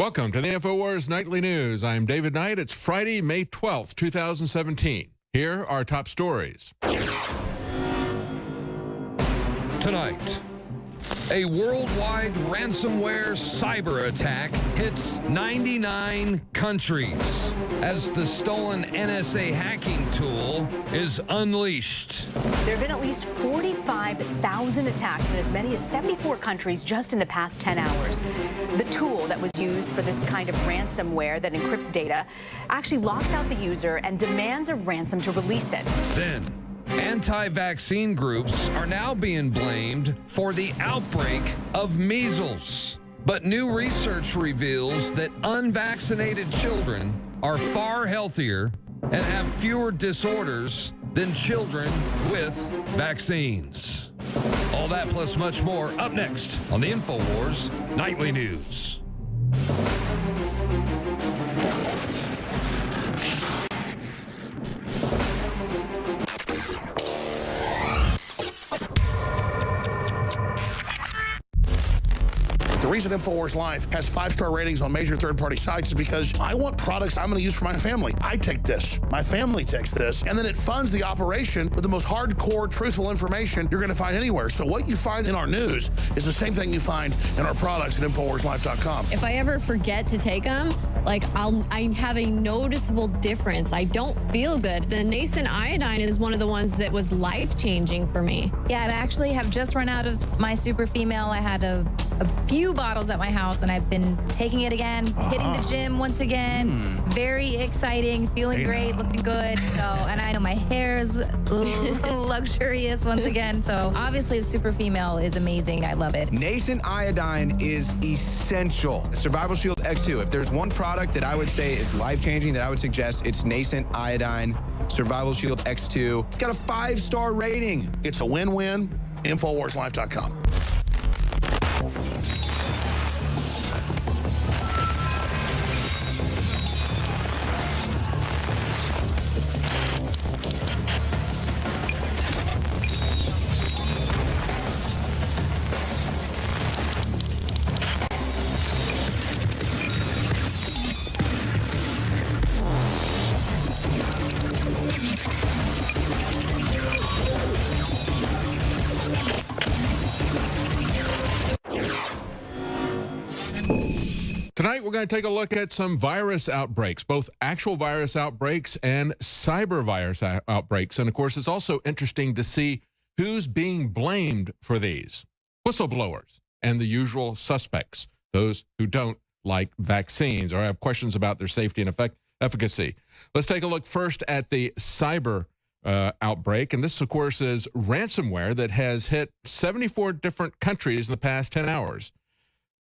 Welcome to the InfoWars Nightly News. I'm David Knight. It's Friday, May 12th, 2017. Here are top stories. Tonight, a worldwide ransomware cyber attack hits 99 countries as the stolen NSA hacking tool is unleashed. There have been at least 45,000 attacks in as many as 74 countries just in the past 10 hours. The tool that was used for this kind of ransomware that encrypts data actually locks out the user and demands a ransom to release it. Then, anti-vaccine groups are now being blamed for the outbreak of measles. But new research reveals that unvaccinated children are far healthier and have fewer disorders than children with vaccines. All that plus much more up next on the InfoWars Nightly News. The reason InfoWars Life has 5-star ratings on major third-party sites is because I want products I'm going to use for my family. I take this, my family takes this, and then it funds the operation with the most hardcore, truthful information you're going to find anywhere. So what you find in our news is the same thing you find in our products at InfoWarsLife.com. If I ever forget to take them, I have a noticeable difference. I don't feel good. The nascent iodine is one of the ones that was life-changing for me. Yeah, I actually have just run out of my super female. I had a few bottles at my house, and I've been taking it again, hitting the gym once again. Very exciting, feeling great, looking good. So, and I know my hair is luxurious once again. So obviously the super female is amazing. I love it. Nascent iodine is essential. Survival Shield X2. If there's one product that I would say is life-changing that I would suggest, it's Nascent iodine Survival Shield X2. It's got a 5-star rating. It's a win-win. InfoWarsLife.com. Tonight, we're going to take a look at some virus outbreaks, both actual virus outbreaks and cyber virus outbreaks. And of course, it's also interesting to see who's being blamed for these. Whistleblowers and the usual suspects, those who don't like vaccines or have questions about their safety and efficacy. Let's take a look first at the cyber outbreak. And this, of course, is ransomware that has hit 74 different countries in the past 10 hours.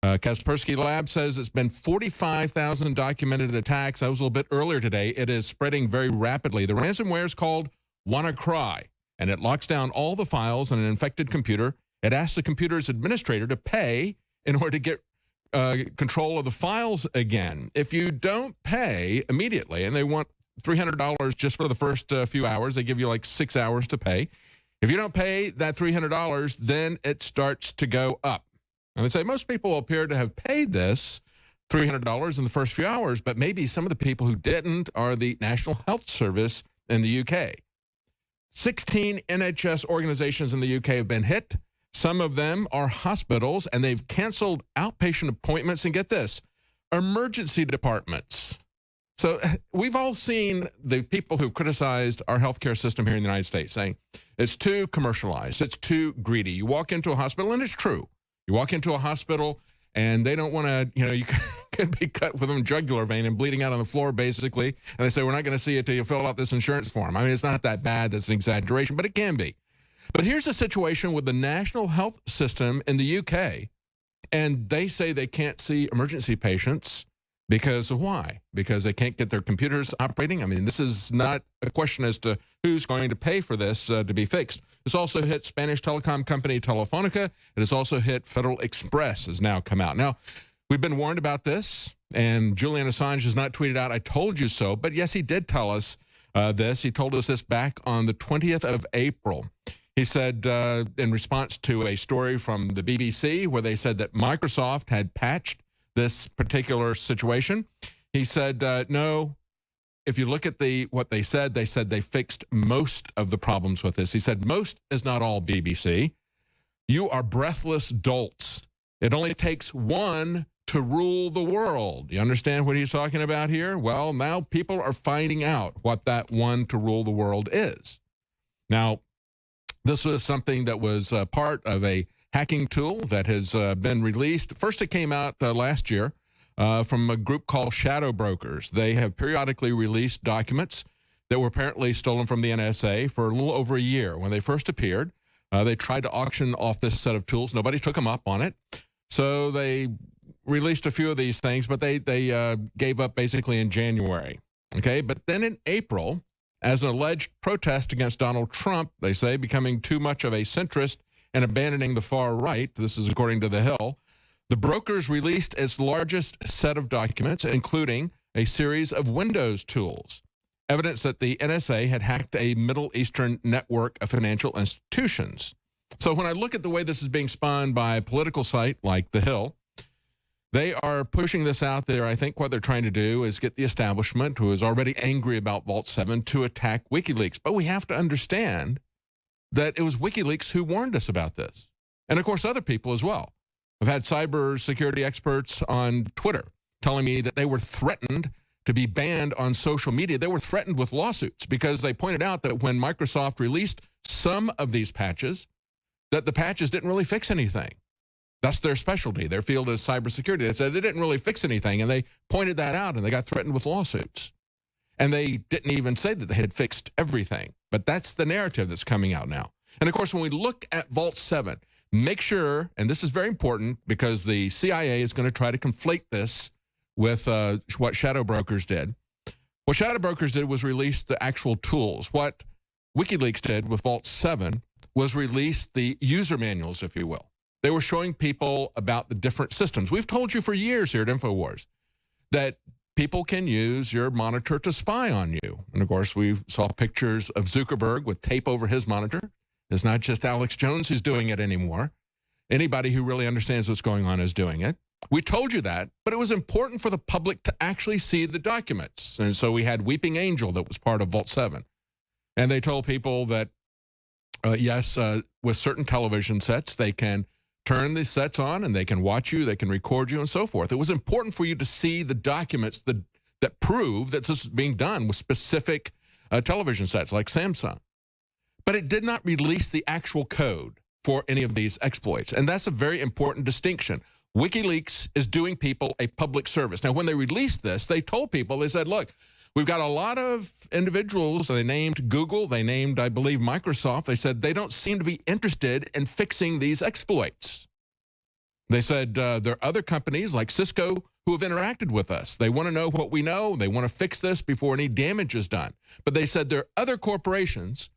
Kaspersky Lab says it's been 45,000 documented attacks. That was a little bit earlier today. It is spreading very rapidly. The ransomware is called WannaCry, and it locks down all the files on an infected computer. It asks the computer's administrator to pay in order to get control of the files again. If you don't pay immediately, and they want $300 just for the first few hours, they give you like 6 hours to pay. If you don't pay that $300, then it starts to go up. And they say most people appear to have paid this $300 in the first few hours, but maybe some of the people who didn't are the National Health Service in the UK. 16 NHS organizations in the UK have been hit. Some of them are hospitals, and they've canceled outpatient appointments. And get this, emergency departments. So we've all seen the people who've criticized our healthcare system here in the United States saying it's too commercialized, it's too greedy. You walk into a hospital, and it's true. You walk into a hospital, and they don't want to, you could be cut with a jugular vein and bleeding out on the floor, basically. And they say, we're not going to see it till you fill out this insurance form. I mean, it's not that bad. That's an exaggeration, but it can be. But here's the situation with the National Health System in the UK, and they say they can't see emergency patients because of why? Because they can't get their computers operating. I mean, this is not a question as to who's going to pay for this to be fixed. This also hit Spanish telecom company Telefonica. It has also hit Federal Express, has now come out. Now, we've been warned about this, and Julian Assange has not tweeted out, I told you so. But yes, he did tell us this. He told us this back on the 20th of April. He said in response to a story from the BBC where they said that Microsoft had patched this particular situation. He said, no, if you look at what they said they fixed most of the problems with this. He said, most is not all, BBC. You are breathless dolts. It only takes one to rule the world. You understand what he's talking about here? Well, now people are finding out what that one to rule the world is. Now, this was something that was part of a hacking tool that has been released. First, it came out last year from a group called Shadow Brokers. They have periodically released documents that were apparently stolen from the NSA for a little over a year. When they first appeared, they tried to auction off this set of tools. Nobody took them up on it. So they released a few of these things, but they gave up basically in January. Okay, but then in April, as an alleged protest against Donald Trump, they say, becoming too much of a centrist and abandoning the far right, this is according to The Hill, the brokers released its largest set of documents, including a series of Windows tools, evidence that the NSA had hacked a Middle Eastern network of financial institutions. So when I look at the way this is being spun by a political site like The Hill, they are pushing this out there. I think what they're trying to do is get the establishment, who is already angry about Vault 7, to attack WikiLeaks. But we have to understand that it was WikiLeaks who warned us about this. And, of course, other people as well. I've had cybersecurity experts on Twitter telling me that they were threatened to be banned on social media. They were threatened with lawsuits because they pointed out that when Microsoft released some of these patches, that the patches didn't really fix anything. That's their specialty. Their field is cybersecurity. They said they didn't really fix anything, and they pointed that out, and they got threatened with lawsuits. And they didn't even say that they had fixed everything. But that's the narrative that's coming out now. And, of course, when we look at Vault 7, make sure, and this is very important because the CIA is going to try to conflate this with what Shadow Brokers did. What Shadow Brokers did was release the actual tools. What WikiLeaks did with Vault 7 was release the user manuals, if you will. They were showing people about the different systems. We've told you for years here at InfoWars that people can use your monitor to spy on you. And, of course, we saw pictures of Zuckerberg with tape over his monitor. It's not just Alex Jones who's doing it anymore. Anybody who really understands what's going on is doing it. We told you that, but it was important for the public to actually see the documents. And so we had Weeping Angel that was part of Vault 7. And they told people that, yes, with certain television sets, they can turn the sets on and they can watch you, they can record you, and so forth. It was important for you to see the documents that prove that this is being done with specific television sets like Samsung. But it did not release the actual code for any of these exploits. And that's a very important distinction. WikiLeaks is doing people a public service. Now, when they released this, they told people, they said, look, we've got a lot of individuals. They named Google. They named, I believe, Microsoft. They said they don't seem to be interested in fixing these exploits. They said there are other companies like Cisco who have interacted with us. They want to know what we know. They want to fix this before any damage is done. But they said there are other corporations,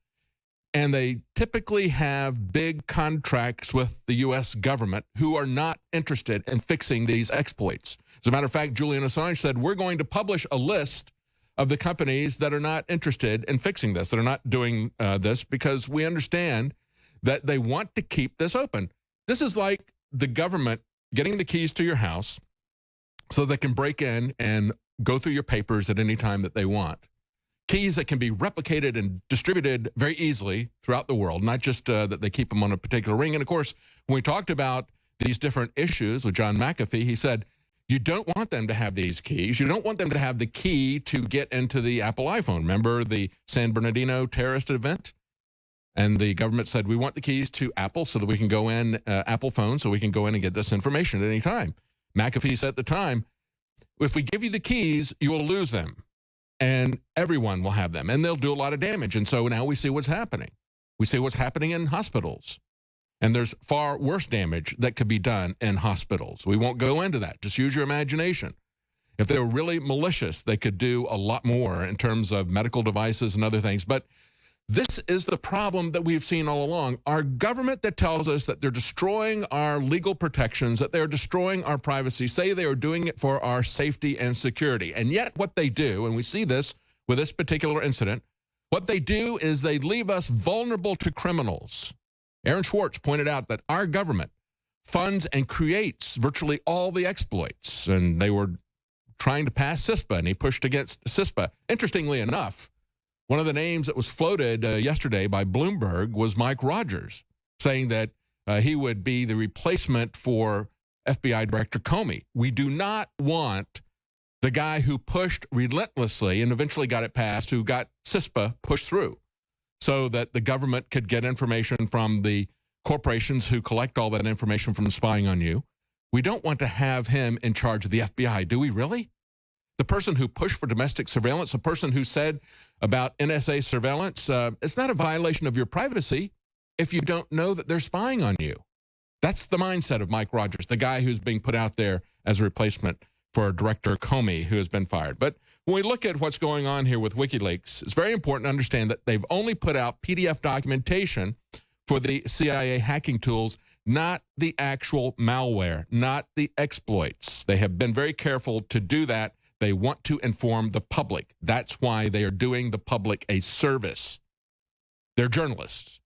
and they typically have big contracts with the U.S. government who are not interested in fixing these exploits. As a matter of fact, Julian Assange said, we're going to publish a list of the companies that are not interested in fixing this, that are not doing this, because we understand that they want to keep this open. This is like the government getting the keys to your house so they can break in and go through your papers at any time that they want. Keys that can be replicated and distributed very easily throughout the world, not just that they keep them on a particular ring. And, of course, when we talked about these different issues with John McAfee, he said, you don't want them to have these keys. You don't want them to have the key to get into the Apple iPhone. Remember the San Bernardino terrorist event? And the government said, we want the keys to Apple so that we can go in, Apple phone, so we can go in and get this information at any time. McAfee said at the time, if we give you the keys, you will lose them. And everyone will have them, and they'll do a lot of damage. And so now we see what's happening. We see what's happening in hospitals. And there's far worse damage that could be done in hospitals. We won't go into that. Just use your imagination. If they were really malicious, they could do a lot more in terms of medical devices and other things. But this is the problem that we've seen all along. Our government that tells us that they're destroying our legal protections, that they're destroying our privacy, say they are doing it for our safety and security. And yet what they do, and we see this with this particular incident, what they do is they leave us vulnerable to criminals. Aaron Schwartz pointed out that our government funds and creates virtually all the exploits. And they were trying to pass CISPA, and he pushed against CISPA. Interestingly enough, one of the names that was floated yesterday by Bloomberg was Mike Rogers, saying that he would be the replacement for FBI Director Comey. We do not want the guy who pushed relentlessly and eventually got it passed, who got CISPA pushed through so that the government could get information from the corporations who collect all that information from spying on you. We don't want to have him in charge of the FBI, do we really? The person who pushed for domestic surveillance, the person who said about NSA surveillance, it's not a violation of your privacy if you don't know that they're spying on you. That's the mindset of Mike Rogers, the guy who's being put out there as a replacement for Director Comey, who has been fired. But when we look at what's going on here with WikiLeaks, it's very important to understand that they've only put out PDF documentation for the CIA hacking tools, not the actual malware, not the exploits. They have been very careful to do that. They want to inform the public. That's why they are doing the public a service. They're journalists,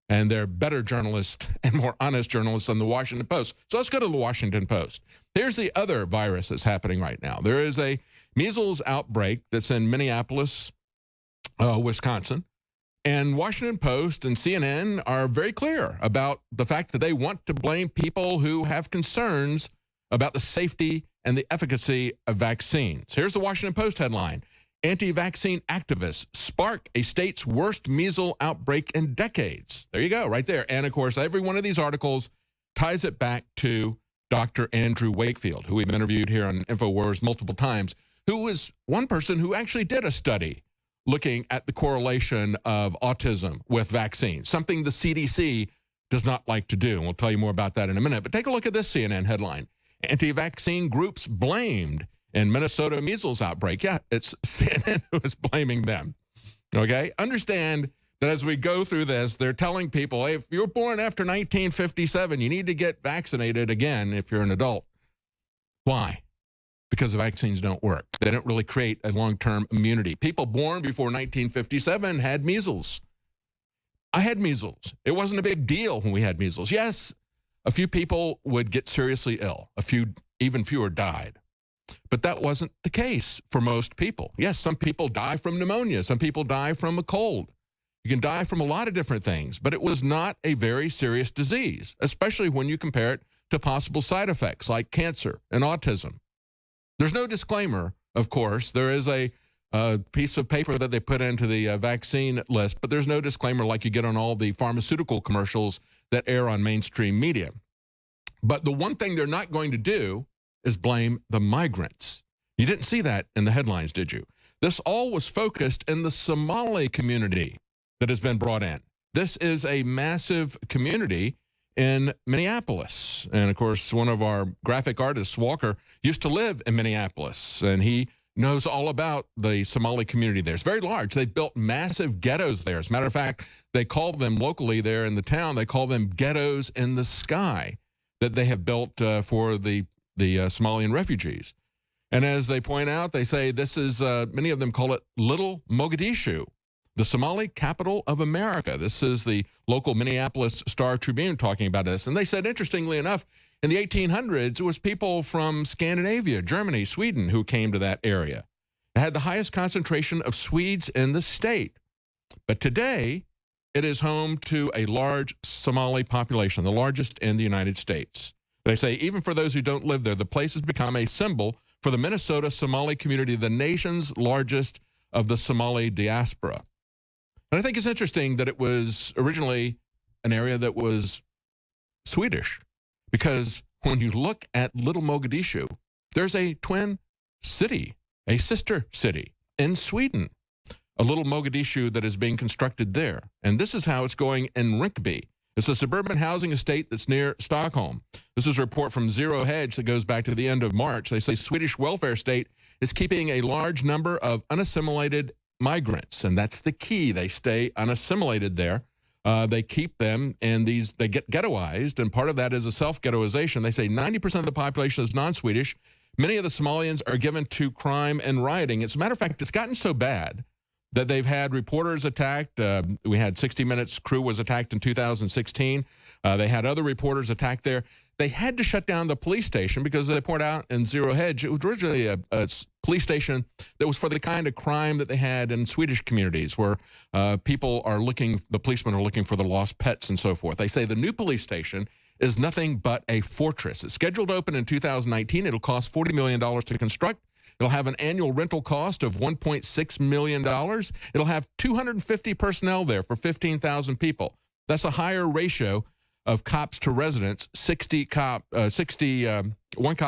and they're better journalists and more honest journalists than the Washington Post. So let's go to the Washington Post. Here's the other virus that's happening right now. There is a measles outbreak that's in Minneapolis, Wisconsin. And Washington Post and CNN are very clear about the fact that they want to blame people who have concerns about the safety and the efficacy of vaccines. Here's the Washington Post headline. Anti-vaccine activists spark a state's worst measles outbreak in decades. There you go, right there. And, of course, every one of these articles ties it back to Dr. Andrew Wakefield, who we've interviewed here on InfoWars multiple times, who was one person who actually did a study looking at the correlation of autism with vaccines, something the CDC does not like to do. And we'll tell you more about that in a minute. But take a look at this CNN headline. Anti-vaccine groups blamed in Minnesota measles outbreak. Yeah, it's CNN who is blaming them. Okay? Understand that as we go through this, they're telling people, hey, if you were born after 1957, you need to get vaccinated again if you're an adult. Why? Because the vaccines don't work. They don't really create a long-term immunity. People born before 1957 had measles. I had measles. It wasn't a big deal when we had measles. Yes, a few people would get seriously ill. Even fewer died. But that wasn't the case for most people. Yes, some people die from pneumonia. Some people die from a cold. You can die from a lot of different things, but it was not a very serious disease, especially when you compare it to possible side effects like cancer and autism. There's no disclaimer, of course. There is a piece of paper that they put into the vaccine list, but there's no disclaimer like you get on all the pharmaceutical commercials that air on mainstream media. But the one thing they're not going to do is blame the migrants. You didn't see that in the headlines, did you? This all was focused in the Somali community that has been brought in. This is a massive community in Minneapolis. And of course, one of our graphic artists, Walker, used to live in Minneapolis, and he knows all about the Somali community there. It's very large. They built massive ghettos there. As a matter of fact, they call them locally there in the town, they call them ghettos in the sky that they have built for the Somalian refugees. And as they point out, they say this is, many of them call it Little Mogadishu, the Somali capital of America. This is the local Minneapolis Star Tribune talking about this. And they said, interestingly enough, in the 1800s, it was people from Scandinavia, Germany, Sweden, who came to that area. It had the highest concentration of Swedes in the state. But today, it is home to a large Somali population, the largest in the United States. They say, even for those who don't live there, the place has become a symbol for the Minnesota Somali community, the nation's largest of the Somali diaspora. And I think it's interesting that it was originally an area that was Swedish, because when you look at Little Mogadishu, there's a twin city, a sister city in Sweden, a Little Mogadishu that is being constructed there. And this is how it's going in Rinkeby. It's a suburban housing estate that's near Stockholm. This is a report from Zero Hedge that goes back to the end of March. They say Swedish welfare state is keeping a large number of unassimilated migrants, and that's the key. They stay unassimilated there. They keep them, and they get ghettoized, and part of that is a self-ghettoization. They say 90% of the population is non-Swedish. Many of the Somalians are given to crime and rioting. As a matter of fact, it's gotten so bad that they've had reporters attacked. We had 60 Minutes crew was attacked in 2016. They had other reporters attacked there. they had to shut down the police station because they pointed out in Zero Hedge, it was originally a police station that was for the kind of crime that they had in Swedish communities where people are looking, the policemen are looking for their lost pets and so forth. They say the new police station is nothing but a fortress. It's scheduled to open in 2019. It'll cost $40 million to construct. It'll have an annual rental cost of $1.6 million. It'll have 250 personnel there for 15,000 people. That's a higher ratio of cops to residents, 1 cop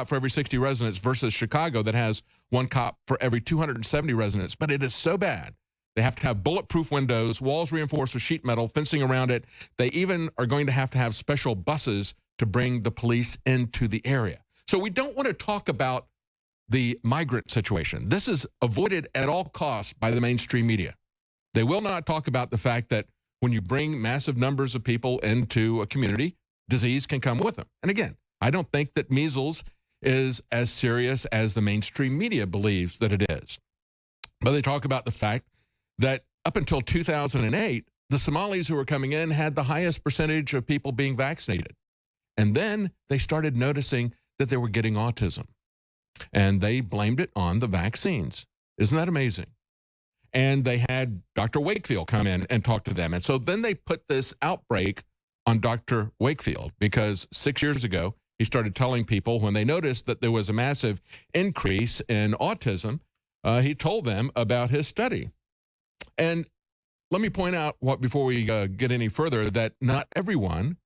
for every 60 residents versus Chicago that has 1 cop for every 270 residents. But it is so bad. They have to have bulletproof windows, walls reinforced with sheet metal, fencing around it. They even are going to have special buses to bring the police into the area. So we don't want to talk about the migrant situation. This is avoided at all costs by the mainstream media. They will not talk about the fact that when you bring massive numbers of people into a community, disease can come with them. And again, I don't think that measles is as serious as the mainstream media believes that it is. But they talk about the fact that up until 2008, the Somalis who were coming in had the highest percentage of people being vaccinated. And then they started noticing that they were getting autism. And they blamed it on the vaccines. Isn't that amazing? And they had Dr. Wakefield come in and talk to them. And so then they put this outbreak on Dr. Wakefield because 6 years ago, he started telling people when they noticed that there was a massive increase in autism, he told them about his study. And let me point out before we get any further, that not everyone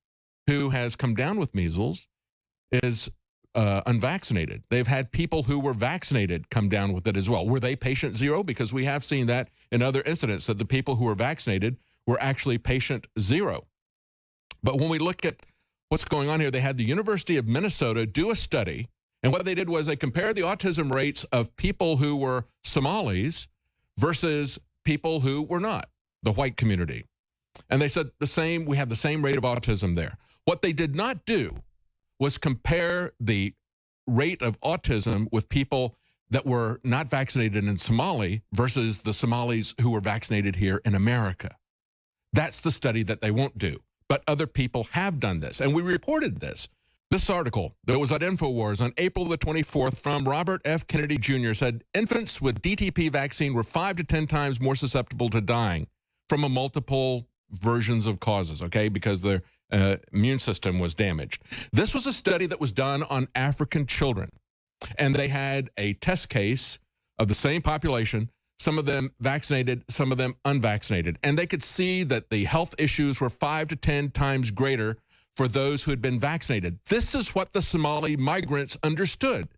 who has come down with measles is unvaccinated. They've had people who were vaccinated come down with it as well. Were they patient zero? Because we have seen that in other incidents, that the people who were vaccinated were actually patient zero. But when we look at what's going on here, they had the University of Minnesota do a study, and what they did was they compared the autism rates of people who were Somalis versus people who were not, the white community. And they said we have the same rate of autism there. What they did not do was compare the rate of autism with people that were not vaccinated in Somali versus the Somalis who were vaccinated here in America. That's the study that they won't do. But other people have done this, and we reported this. This article that was at InfoWars on April the 24th from Robert F. Kennedy Jr. said infants with DTP vaccine were 5 to 10 times more susceptible to dying from a multiple versions of causes, okay, because their immune system was damaged. This was a study that was done on African children, and they had a test case of the same population, some of them vaccinated, some of them unvaccinated, and they could see that the health issues were 5 to 10 times greater for those who had been vaccinated. This is what the Somali migrants understood.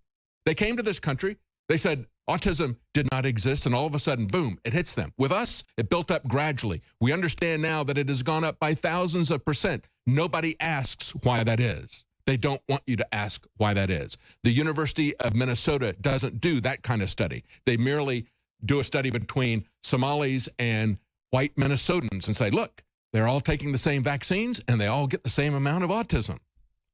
They came to this country, they said autism did not exist, and all of a sudden, boom, it hits them. With us, it built up gradually. We understand now that it has gone up by thousands of %. Nobody asks why that is. They don't want you to ask why that is. The University of Minnesota doesn't do that kind of study. They merely do a study between Somalis and white Minnesotans and say, look, they're all taking the same vaccines and they all get the same amount of autism.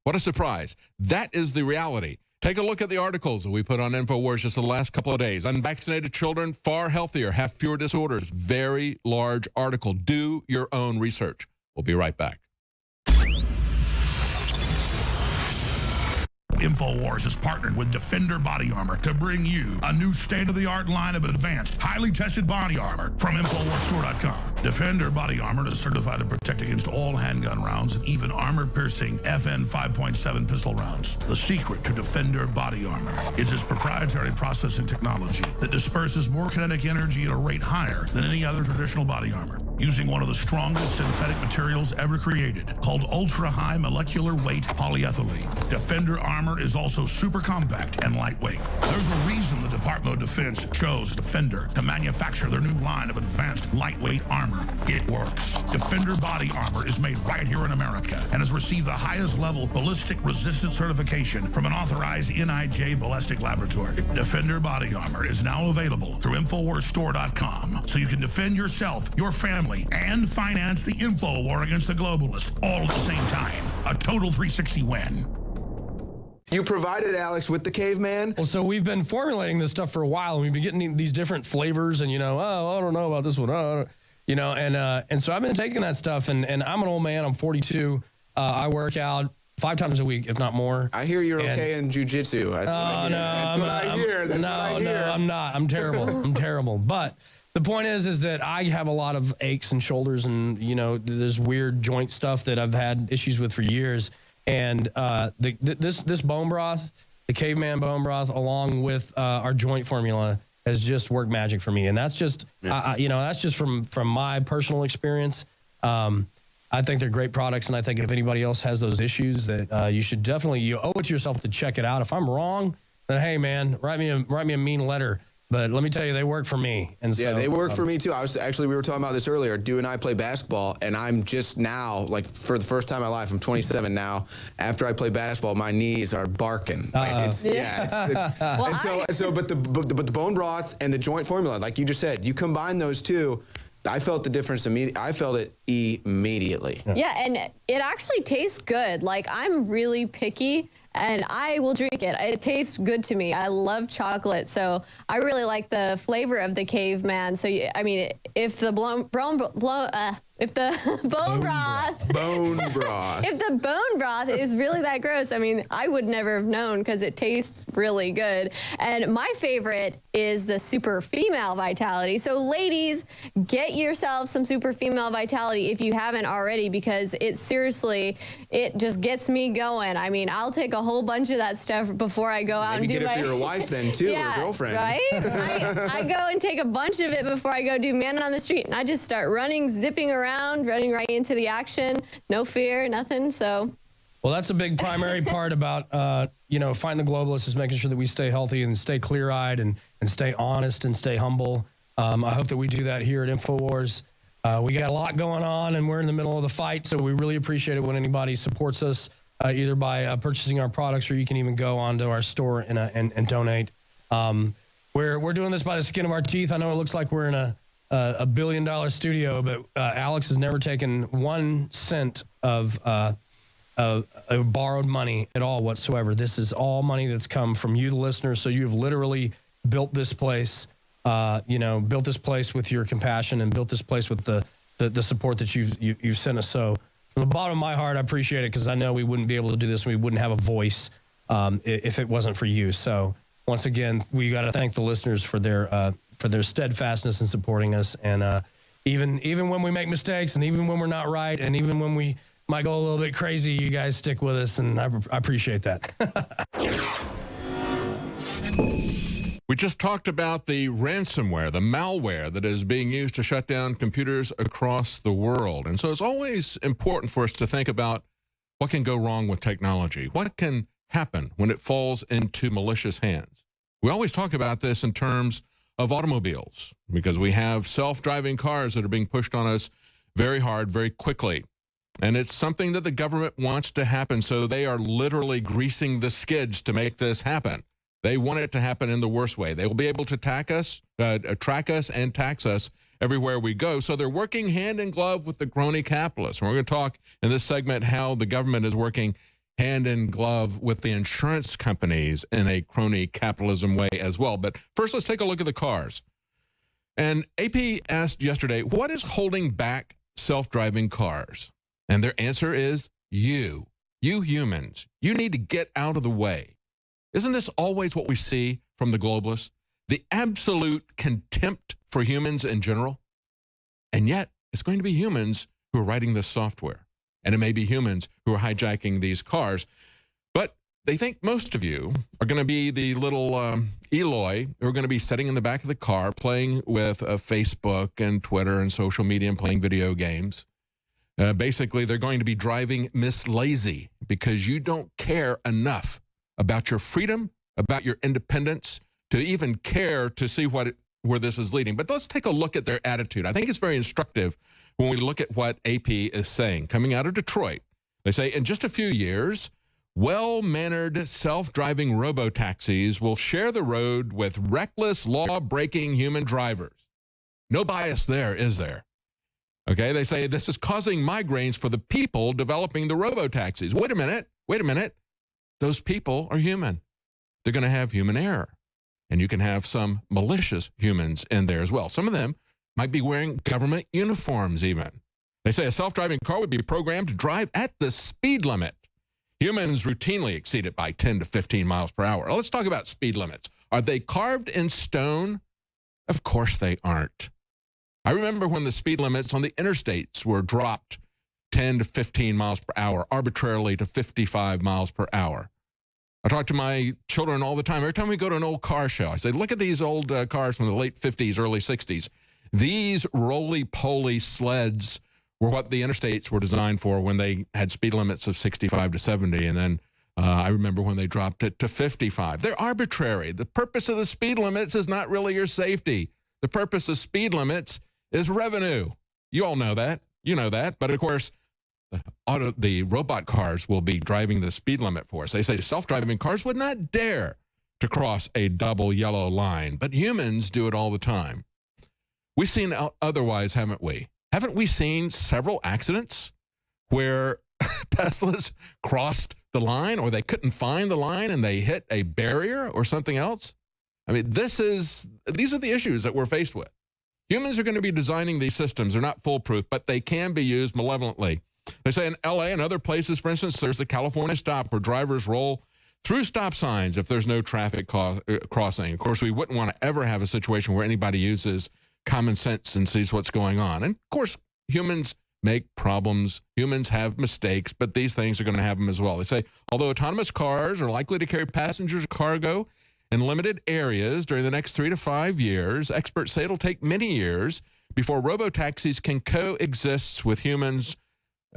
What a surprise. That is the reality. Take a look at the articles that we put on InfoWars just the last couple of days. Unvaccinated children, far healthier, have fewer disorders. Very large article. Do your own research. We'll be right back. InfoWars has partnered with Defender Body Armor to bring you a new state-of-the-art line of advanced, highly tested body armor from InfoWarsStore.com. Defender Body Armor is certified to protect against all handgun rounds and even armor-piercing FN 5.7 pistol rounds. The secret to Defender Body Armor is its proprietary processing technology that disperses more kinetic energy at a rate higher than any other traditional body armor, using one of the strongest synthetic materials ever created, called ultra-high molecular weight polyethylene. Defender Armor is also super compact and lightweight. There's a reason the Department of Defense chose Defender to manufacture their new line of advanced lightweight armor. It works. Defender Body Armor is made right here in America and has received the highest level ballistic resistance certification from an authorized NIJ ballistic laboratory. Defender Body Armor is now available through InfoWarsStore.com, so you can defend yourself, your family, and finance the info war against the globalists all at the same time. A total 360 win. You provided Alex with the caveman? Well, so we've been formulating this stuff for a while, and we've been getting these different flavors, and, I don't know about this one, and so I've been taking that stuff, and I'm an old man, I'm 42, I work out 5 times a week, if not more. I hear you're okay in jujitsu. That's what I hear. That's what I hear. No, I'm not. I'm terrible. I'm terrible. But the point is that I have a lot of aches and shoulders, and you know, there's weird joint stuff that I've had issues with for years. And this bone broth, the caveman bone broth, along with our joint formula, has just worked magic for me. And that's just, you know, that's just from my personal experience. I think they're great products, and I think if anybody else has those issues, that you should definitely, you owe it to yourself to check it out. If I'm wrong, then hey man, write me a mean letter. But let me tell you, they work for me. And so, yeah, they work for me too. We were talking about this earlier. Du and I play basketball, and I'm just now, like for the first time in my life, I'm 27 now. After I play basketball, my knees are barking. Like, but the bone broth and the joint formula, like you just said, you combine those two. I felt the difference immediately. I felt it immediately. Yeah, and it actually tastes good. Like, I'm really picky, and I will drink it. It tastes good to me. I love chocolate, so I really like the flavor of the caveman. So, I mean, if the if the bone broth is really that gross, I mean, I would never have known because it tastes really good. And my favorite is the Super Female Vitality. So ladies, get yourself some Super Female Vitality if you haven't already, because it seriously, it just gets me going. I mean, I'll take a whole bunch of that stuff before I go out and do get my... it for your wife then too, or girlfriend. Right? I go and take a bunch of it before I go do Man on the Street, and I just start running, zipping around, running right into the action. No fear, nothing. So, well, that's a big primary part about you know, Fighting the Globalists, is making sure that we stay healthy and stay clear-eyed and stay honest and stay humble. I hope that we do that here at InfoWars. We got a lot going on, and we're in the middle of the fight, so we really appreciate it when anybody supports us, either by purchasing our products, or you can even go onto our store and donate. We're doing this by the skin of our teeth. I know it looks like we're in a $1 billion studio, but Alex has never taken 1 cent of borrowed money at all whatsoever. This is all money that's come from you, the listeners. So you have literally built this place, you know, built this place with your compassion, and built this place with the support that you've sent us. So from the bottom of my heart, I appreciate it, because I know we wouldn't be able to do this, and we wouldn't have a voice if it wasn't for you. So once again, we got to thank the listeners for their steadfastness in supporting us. And even when we make mistakes, and even when we're not right, and even when we might go a little bit crazy, you guys stick with us, and I appreciate that. We just talked about the ransomware, the malware that is being used to shut down computers across the world. And so it's always important for us to think about what can go wrong with technology. What can happen when it falls into malicious hands? We always talk about this in terms of automobiles, because we have self-driving cars that are being pushed on us very hard, very quickly. And it's something that the government wants to happen, so they are literally greasing the skids to make this happen. They want it to happen in the worst way. They will be able to track us and tax us everywhere we go. So they're working hand in glove with the crony capitalists. And we're going to talk in this segment how the government is working hand in glove with the insurance companies in a crony capitalism way as well. But first, let's take a look at the cars. And AP asked yesterday, what is holding back self-driving cars? And their answer is you humans. You need to get out of the way. Isn't this always what we see from the globalists? The absolute contempt for humans in general? And yet, it's going to be humans who are writing this software. And it may be humans who are hijacking these cars. But they think most of you are going to be the little Eloy who are going to be sitting in the back of the car playing with Facebook and Twitter and social media and playing video games. Basically, they're going to be driving Miss Lazy because you don't care enough about your freedom, about your independence, to even care to see where this is leading. But let's take a look at their attitude. I think it's very instructive when we look at what AP is saying. Coming out of Detroit, they say, in just a few years, well-mannered self-driving robo-taxis will share the road with reckless, law-breaking human drivers. No bias there, is there? Okay, they say this is causing migraines for the people developing the robo-taxis. Wait a minute. Those people are human. They're going to have human error. And you can have some malicious humans in there as well. Some of them might be wearing government uniforms even. They say a self-driving car would be programmed to drive at the speed limit. Humans routinely exceed it by 10 to 15 miles per hour. Let's talk about speed limits. Are they carved in stone? Of course they aren't. I remember when the speed limits on the interstates were dropped 10 to 15 miles per hour, arbitrarily to 55 miles per hour. I talk to my children all the time. Every time we go to an old car show, I say, look at these old cars from the late 50s, early 60s. These roly-poly sleds were what the interstates were designed for when they had speed limits of 65 to 70. And then I remember when they dropped it to 55. They're arbitrary. The purpose of the speed limits is not really your safety. The purpose of speed limits is revenue. You all know that. You know that. But of course, the robot cars will be driving the speed limit for us. They say self-driving cars would not dare to cross a double yellow line, but humans do it all the time. We've seen otherwise, haven't we? Haven't we seen several accidents where Teslas crossed the line, or they couldn't find the line and they hit a barrier or something else? I mean, these are the issues that we're faced with. Humans are going to be designing these systems. They're not foolproof, but they can be used malevolently. They say in LA and other places, for instance, there's the California stop where drivers roll through stop signs if there's no traffic crossing. Of course, we wouldn't want to ever have a situation where anybody uses common sense and sees what's going on. And of course, humans make problems. Humans have mistakes, but these things are going to have them as well. They say, although autonomous cars are likely to carry passengers or cargo in limited areas during the next 3 to 5 years, experts say it'll take many years before robotaxis can coexist with humans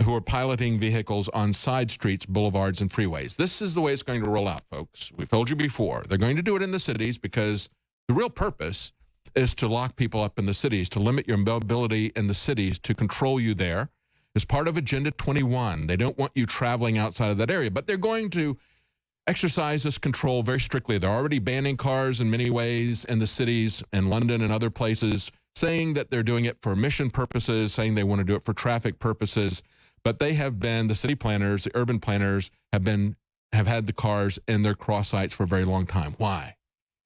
who are piloting vehicles on side streets, boulevards, and freeways. This is the way it's going to roll out, folks. We've told you before. They're going to do it in the cities because the real purpose is to lock people up in the cities, to limit your mobility in the cities, to control you there. As part of Agenda 21, they don't want you traveling outside of that area, but they're going to exercise this control very strictly. They're already banning cars in many ways in the cities, in London and other places, saying that they're doing it for mission purposes, saying they want to do it for traffic purposes. But they have been, the city planners, the urban planners have had the cars in their cross sites for a very long time. Why?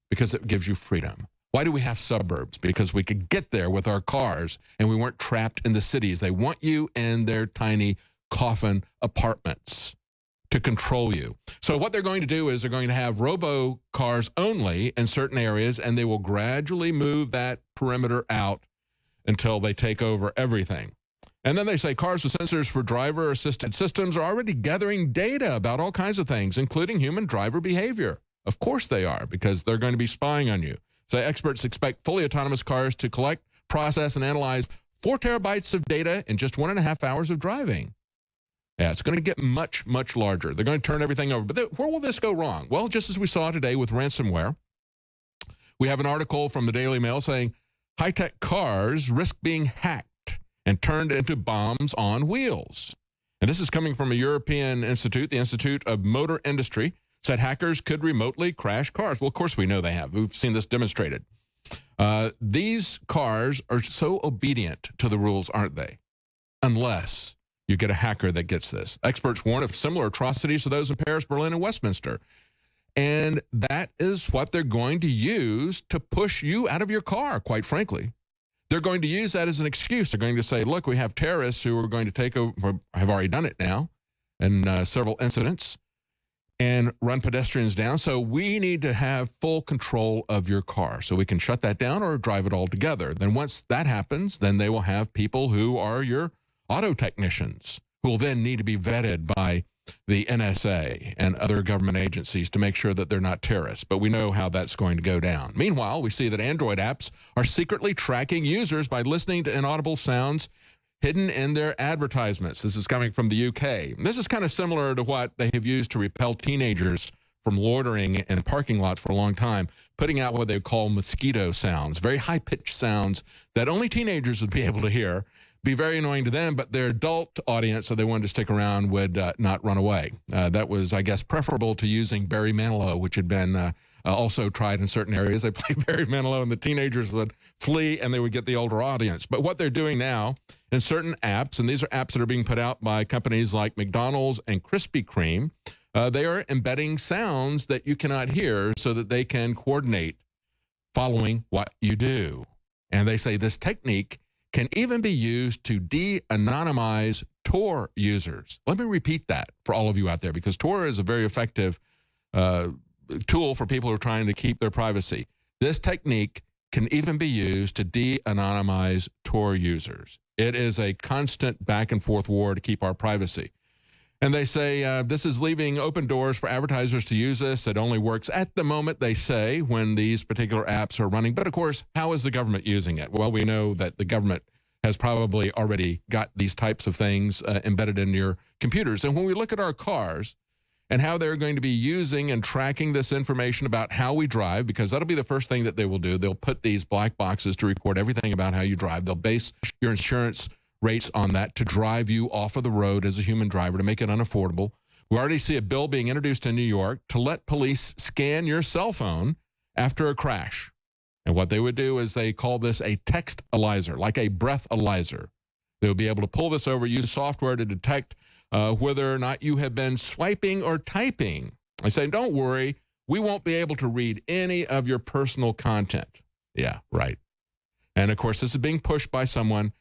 Because it gives you freedom. Why do we have suburbs? Because we could get there with our cars and we weren't trapped in the cities. They want you in their tiny coffin apartments to control you. So what they're going to do is they're going to have robo cars only in certain areas, and they will gradually move that perimeter out until they take over everything. And then they say cars with sensors for driver-assisted systems are already gathering data about all kinds of things, including human driver behavior. Of course they are, because they're going to be spying on you. So experts expect fully autonomous cars to collect, process, and analyze 4 terabytes of data in just 1.5 hours of driving. Yeah, it's going to get much, much larger. They're going to turn everything over. But where will this go wrong? Well, just as we saw today with ransomware, we have an article from the Daily Mail saying high-tech cars risk being hacked and turned into bombs on wheels. And this is coming from a European institute, the Institute of Motor Industry, said hackers could remotely crash cars. Well, of course we know they have. We've seen this demonstrated. These cars are so obedient to the rules, aren't they? Unless you get a hacker that gets this. Experts warn of similar atrocities to those in Paris, Berlin, and Westminster. And that is what they're going to use to push you out of your car, quite frankly. They're going to use that as an excuse. They're going to say, look, we have terrorists who are going to take over, have already done it now in several incidents, and run pedestrians down. So we need to have full control of your car so we can shut that down or drive it all together. Then once that happens, then they will have people who are your auto technicians who will then need to be vetted by the NSA and other government agencies to make sure that they're not terrorists. But we know how that's going to go down. Meanwhile, we see that Android apps are secretly tracking users by listening to inaudible sounds hidden in their advertisements. This is coming from the UK. This is kind of similar to what they have used to repel teenagers from loitering in parking lots for a long time, putting out what they call mosquito sounds, very high-pitched sounds that only teenagers would be able to hear. Be very annoying to them, but their adult audience, so they wanted to stick around, would not run away. That was, I guess, preferable to using Barry Manilow, which had been also tried in certain areas. They played Barry Manilow, and the teenagers would flee, and they would get the older audience. But what they're doing now in certain apps, and these are apps that are being put out by companies like McDonald's and Krispy Kreme, they are embedding sounds that you cannot hear so that they can coordinate following what you do. And they say this technique can even be used to de-anonymize Tor users. Let me repeat that for all of you out there, because Tor is a very effective tool for people who are trying to keep their privacy. This technique can even be used to de-anonymize Tor users. It is a constant back and forth war to keep our privacy. And they say this is leaving open doors for advertisers to use this. It only works at the moment, they say, when these particular apps are running. But of course, how is the government using it? Well, we know that the government has probably already got these types of things embedded in your computers. And when we look at our cars and how they're going to be using and tracking this information about how we drive, because that'll be the first thing that they will do. They'll put these black boxes to record everything about how you drive. They'll base your insurance rates on that to drive you off of the road as a human driver, to make it unaffordable. We already see a bill being introduced in New York to let police scan your cell phone after a crash. And what they would do is they call this a textalyzer, like a breathalyzer. They would be able to pull this over, use software to detect whether or not you have been swiping or typing. I say, don't worry, we won't be able to read any of your personal content. Yeah, right. And of course, this is being pushed by someone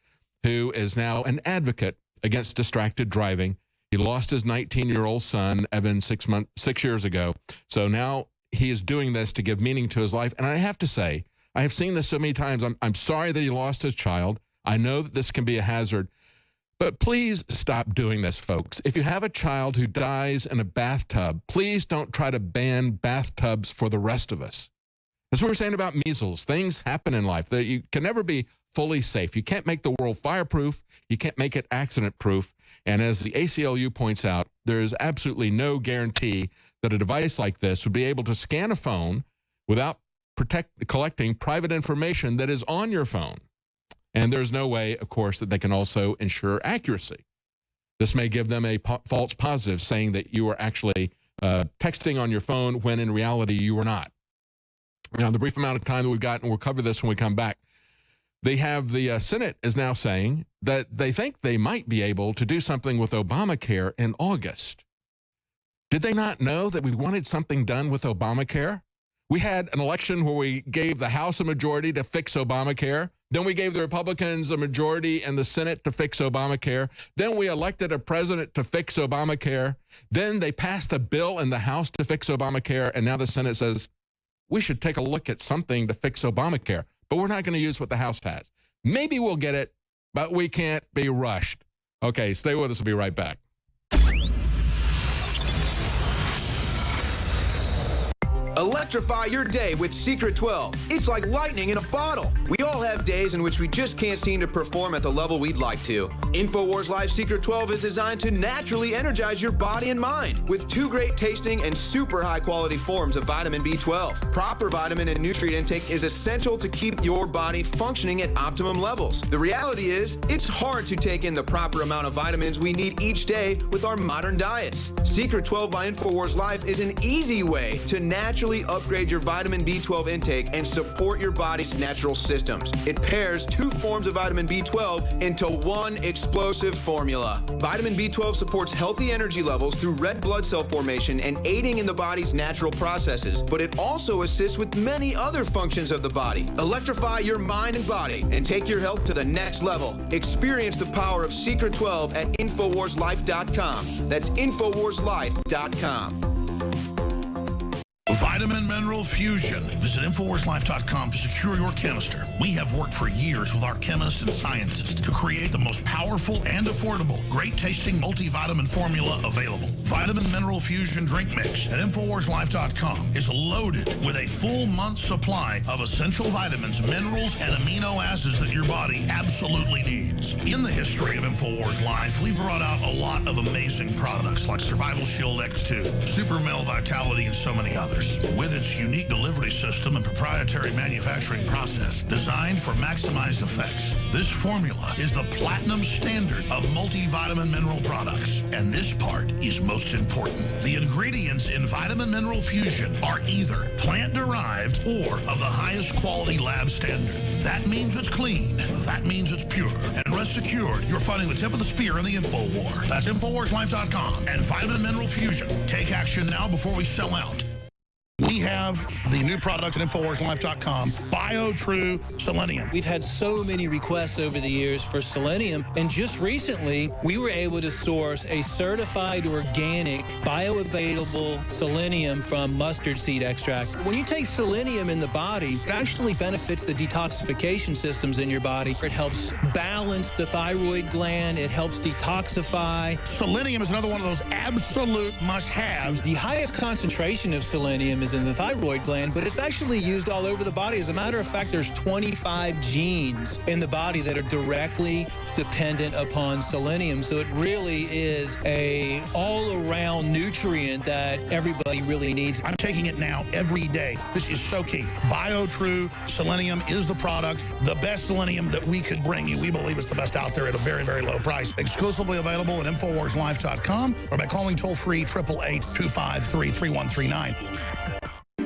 who is now an advocate against distracted driving. He lost his 19-year-old son, Evan, 6 years ago. So now he is doing this to give meaning to his life. And I have to say, I have seen this so many times. I'm sorry that he lost his child. I know that this can be a hazard. But please stop doing this, folks. If you have a child who dies in a bathtub, please don't try to ban bathtubs for the rest of us. That's what we're saying about measles. Things happen in life. You can never be fully safe. You can't make the world fireproof. You can't make it accident-proof. And as the ACLU points out, there is absolutely no guarantee that a device like this would be able to scan a phone without collecting private information that is on your phone. And there's no way, of course, that they can also ensure accuracy. This may give them a false positive, saying that you were actually texting on your phone when in reality you were not. Now, the brief amount of time that we've got, and we'll cover this when we come back, they have the Senate is now saying that they think they might be able to do something with Obamacare in August. Did they not know that we wanted something done with Obamacare? We had an election where we gave the House a majority to fix Obamacare. Then we gave the Republicans a majority in the Senate to fix Obamacare. Then we elected a president to fix Obamacare. Then they passed a bill in the House to fix Obamacare. And now the Senate says, we should take a look at something to fix Obamacare. But we're not going to use what the House has. Maybe we'll get it, but we can't be rushed. Okay, stay with us. We'll be right back. Electrify your day with Secret 12. It's like lightning in a bottle. We all have days in which we just can't seem to perform at the level we'd like to. InfoWars Life Secret 12 is designed to naturally energize your body and mind with 2 great tasting and super high quality forms of vitamin B12. Proper vitamin and nutrient intake is essential to keep your body functioning at optimum levels. The reality is, it's hard to take in the proper amount of vitamins we need each day with our modern diets. Secret 12 by InfoWars Life is an easy way to naturally upgrade your vitamin B12 intake and support your body's natural systems. It pairs 2 forms of vitamin B12 into one explosive formula. Vitamin B12 supports healthy energy levels through red blood cell formation and aiding in the body's natural processes, but it also assists with many other functions of the body. Electrify your mind and body and take your health to the next level. Experience the power of Secret 12 at InfoWarsLife.com. That's InfoWarsLife.com. Vitamin Mineral Fusion. Visit InfoWarsLife.com to secure your canister. We have worked for years with our chemists and scientists to create the most powerful and affordable, great-tasting multivitamin formula available. Vitamin Mineral Fusion Drink Mix at InfoWarsLife.com is loaded with a full month's supply of essential vitamins, minerals, and amino acids that your body absolutely needs. In the history of InfoWars Life, we've brought out a lot of amazing products like Survival Shield X2, Super Male Vitality, and so many others. With its unique delivery system and proprietary manufacturing process designed for maximized effects, this formula is the platinum standard of multivitamin mineral products. And this part is most important. The ingredients in Vitamin Mineral Fusion are either plant-derived or of the highest quality lab standard. That means it's clean. That means it's pure. And rest assured, you're fighting the tip of the spear in the info war. That's InfoWarsLife.com and Vitamin Mineral Fusion. Take action now before we sell out. We we have the new product at InfoWarsLife.com, BioTrue Selenium. We've had so many requests over the years for selenium, and just recently, we were able to source a certified organic, bioavailable selenium from mustard seed extract. When you take selenium in the body, it actually benefits the detoxification systems in your body. It helps balance the thyroid gland. It helps detoxify. Selenium is another one of those absolute must-haves. The highest concentration of selenium is in the thyroid gland, but it's actually used all over the body. As a matter of fact, there's 25 genes in the body that are directly dependent upon selenium. So it really is a all-around nutrient that everybody really needs. I'm taking it now every day. This is so key. BioTrue Selenium is the product, the best selenium that we could bring you. We believe it's the best out there at a very, very low price. Exclusively available at InfoWarsLife.com or by calling toll-free 888-253-3139.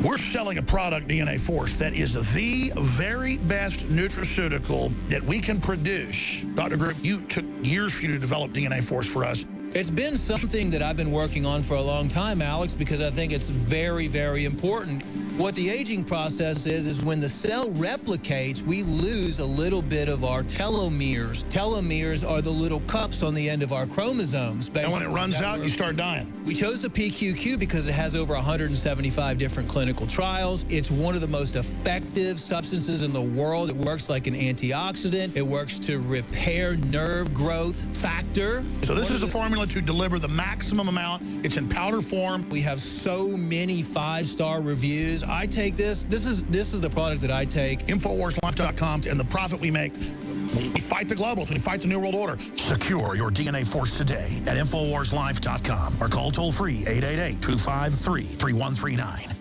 We're selling a product, DNA Force, that is the very best nutraceutical that we can produce. Dr. Group, you took years for you to develop DNA Force for us. It's been something that I've been working on for a long time, Alex, because I think it's very, very important. What the aging process is when the cell replicates, we lose a little bit of our telomeres. Telomeres are the little cups on the end of our chromosomes. And when it runs out, you start dying. We chose the PQQ because it has over 175 different clinical trials. It's one of the most effective substances in the world. It works like an antioxidant. It works to repair nerve growth factor. So this is a formula to deliver the maximum amount. It's in powder form. We have so many 5-star reviews. I take this. This is the product that I take. InfoWarsLife.com, and the profit we make. We fight the globals. We fight the New World Order. Secure your DNA Force today at InfoWarsLife.com or call toll-free 888-253-3139.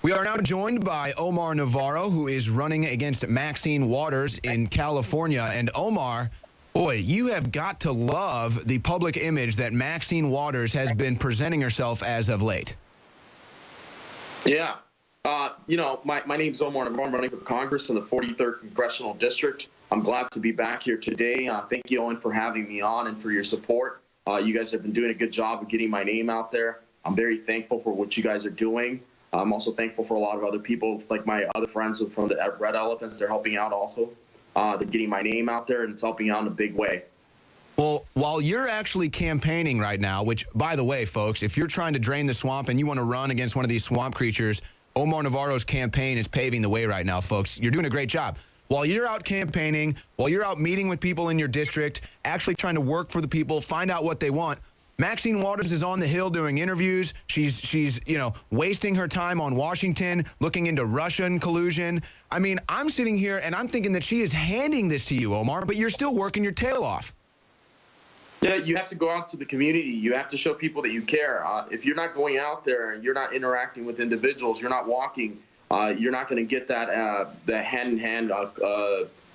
We are now joined by Omar Navarro, who is running against Maxine Waters in California. And Omar, boy, you have got to love the public image that Maxine Waters has been presenting herself as of late. Yeah. You know, my name's Omar Navarro. I'm running for Congress in the 43rd Congressional District. I'm glad to be back here today. Thank you, Owen, for having me on and for your support. You guys have been doing a good job of getting my name out there. I'm very thankful for what you guys are doing. I'm also thankful for a lot of other people, like my other friends from the Red Elephants. They're helping out also. They're getting my name out there, and it's helping out in a big way. Well, while you're actually campaigning right now, which, by the way, folks, if you're trying to drain the swamp and you want to run against one of these swamp creatures, Omar Navarro's campaign is paving the way right now, folks. You're doing a great job. While you're out campaigning, while you're out meeting with people in your district, actually trying to work for the people, find out what they want, Maxine Waters is on the Hill doing interviews. She's wasting her time on Washington, looking into Russian collusion. I mean, I'm sitting here and I'm thinking that she is handing this to you, Omar, but you're still working your tail off. Yeah, you have to go out to the community. You have to show people that you care. If you're not going out there and you're not interacting with individuals, you're not walking, you're not going to get that hand-in-hand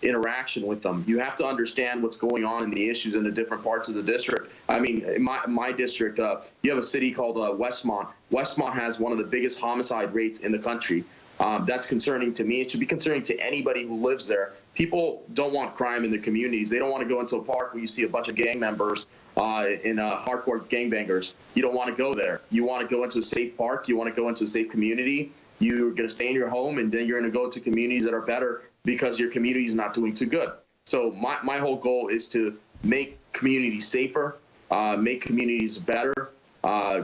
interaction with them. You have to understand what's going on in the issues in the different parts of the district. I mean, in my district, you have a city called Westmont. Westmont has one of the biggest homicide rates in the country. That's concerning to me. It should be concerning to anybody who lives there. People don't want crime in their communities. They don't want to go into a park where you see a bunch of gang members and hardcore gangbangers. You don't want to go there. You want to go into a safe park. You want to go into a safe community. You're going to stay in your home, and then you're going to go to communities that are better because your community is not doing too good. So my whole goal is to make communities safer, make communities better,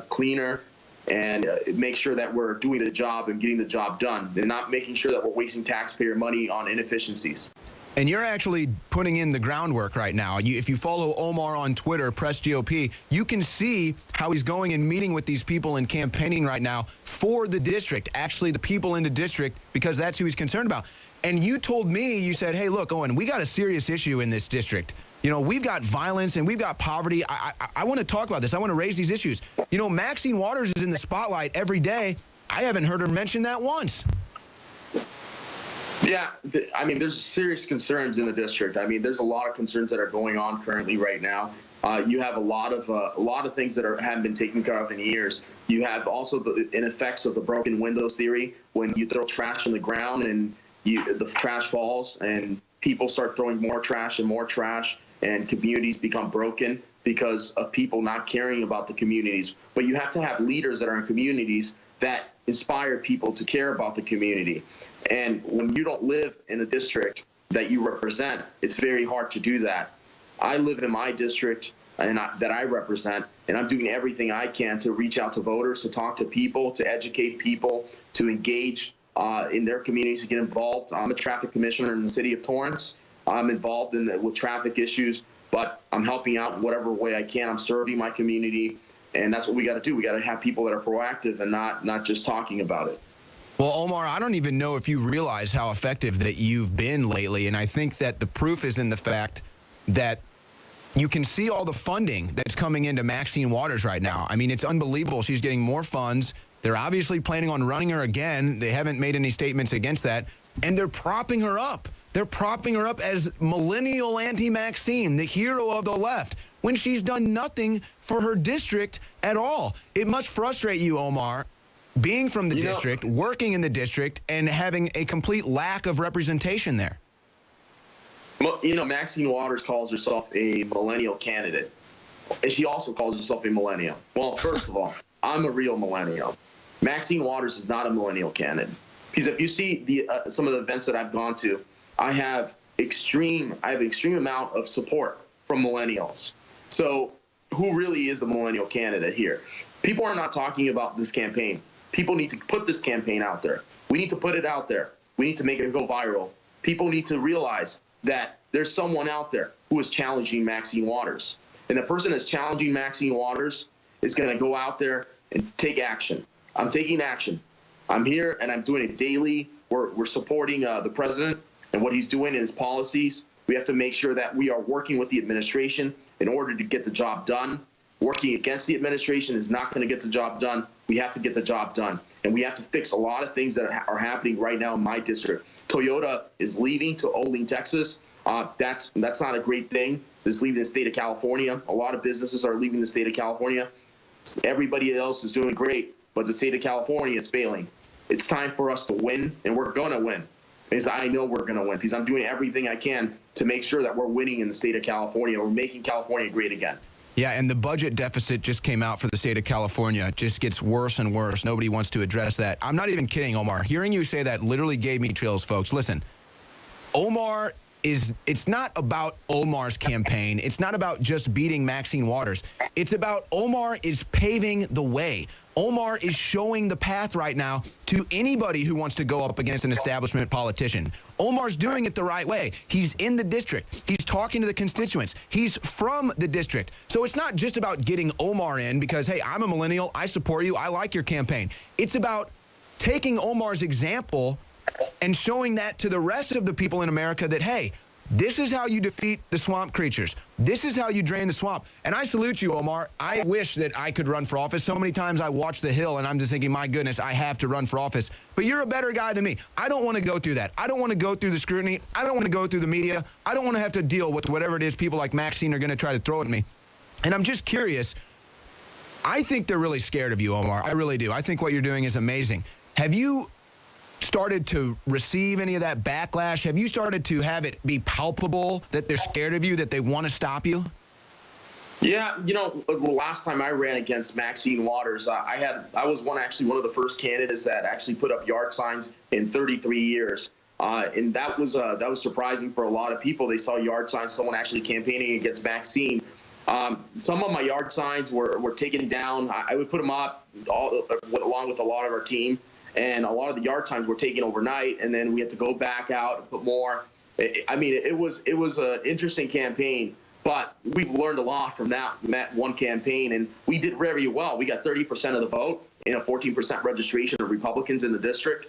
cleaner, and make sure that we're doing the job and getting the job done, and not making sure that we're wasting taxpayer money on inefficiencies. And you're actually putting in the groundwork right now. If you follow Omar on Twitter, Press GOP, you can see how he's going and meeting with these people and campaigning right now for the district, actually the people in the district, because that's who he's concerned about. And you told me, you said, hey, look, Owen, we got a serious issue in this district. You know, we've got violence and we've got poverty. I want to talk about this. I want to raise these issues. You know, Maxine Waters is in the spotlight every day. I haven't heard her mention that once. Yeah, I mean, there's serious concerns in the district. I mean, there's a lot of concerns that are going on currently right now. You have a lot of things that haven't been taken care of in years. You have also the effects of the broken windows theory, when you throw trash on the ground and the trash falls and people start throwing more trash and communities become broken. because of people not caring about the communities. But you have to have leaders that are in communities that inspire people to care about the community. And when you don't live in a district that you represent, it's very hard to do that. I live in my district that I represent, and I'm doing everything I can to reach out to voters, to talk to people, to educate people, to engage in their communities, to get involved. I'm a traffic commissioner in the city of Torrance. I'm involved with traffic issues, but I'm helping out in whatever way I can. I'm serving my community, and that's what we got to do. We got to have people that are proactive and not just talking about it. Well, Omar, I don't even know if you realize how effective that you've been lately, and I think that the proof is in the fact that you can see all the funding that's coming into Maxine Waters right now. I mean, it's unbelievable. She's getting more funds. They're obviously planning on running her again. They haven't made any statements against that, and they're propping her up. They're propping her up as millennial anti-Maxine, the hero of the left, when she's done nothing for her district at all. It must frustrate you, Omar, being from the district, working in the district, and having a complete lack of representation there. Well, Maxine Waters calls herself a millennial candidate, and she also calls herself a millennial. Well, first of all, I'm a real millennial. Maxine Waters is not a millennial candidate, because if you see some of the events that I've gone to, I have an extreme amount of support from millennials. So who really is the millennial candidate here? People are not talking about this campaign. People need to put this campaign out there. We need to put it out there. We need to make it go viral. People need to realize that there's someone out there who is challenging Maxine Waters. And the person that's challenging Maxine Waters is going to go out there and take action. I'm taking action. I'm here, and I'm doing it daily. We're supporting the president and what he's doing in his policies. We have to make sure that we are working with the administration in order to get the job done. Working against the administration is not going to get the job done. We have to get the job done. And we have to fix a lot of things that are happening right now in my district. Toyota is leaving to Olean, Texas. That's not a great thing. It's leaving the state of California. A lot of businesses are leaving the state of California. Everybody else is doing great, but the state of California is failing. It's time for us to win, and we're going to win. Because I know we're going to win, because I'm doing everything I can to make sure that we're winning in the state of California. We're making California great again. Yeah, and the budget deficit just came out for the state of California. It just gets worse and worse. Nobody wants to address that. I'm not even kidding, Omar. Hearing you say that literally gave me chills, folks. Listen, Omar it's not about Omar's campaign. It's not about just beating Maxine Waters. It's about Omar is paving the way. Omar is showing the path right now to anybody who wants to go up against an establishment politician. Omar's doing it the right way. He's in the district. He's talking to the constituents. He's from the district. So it's not just about getting Omar in because, hey, I'm a millennial. I support you. I like your campaign. It's about taking Omar's example and showing that to the rest of the people in America that, hey, this is how you defeat the swamp creatures. This is how you drain the swamp. And I salute you, Omar. I wish that I could run for office. So many times I watch The Hill and I'm just thinking, my goodness, I have to run for office. But you're a better guy than me. I don't want to go through that. I don't want to go through the scrutiny. I don't want to go through the media. I don't want to have to deal with whatever it is people like Maxine are going to try to throw at me. And I'm just curious. I think they're really scared of you, Omar. I really do. I think what you're doing is amazing. Have you started to receive any of that backlash? Have you started to have it be palpable that they're scared of you, that they want to stop you? Yeah, you know, the last time I ran against Maxine Waters, I was one of the first candidates that actually put up yard signs in 33 years. And that was surprising for a lot of people. They saw yard signs, someone actually campaigning against Maxine. Some of my yard signs were taken down. I would put them up along with a lot of our team. And a lot of the yard signs were taken overnight, and then we had to go back out and put more. It was an interesting campaign, but we've learned a lot from that one campaign, and we did very well. We got 30% of the vote and a 14% registration of Republicans in the district.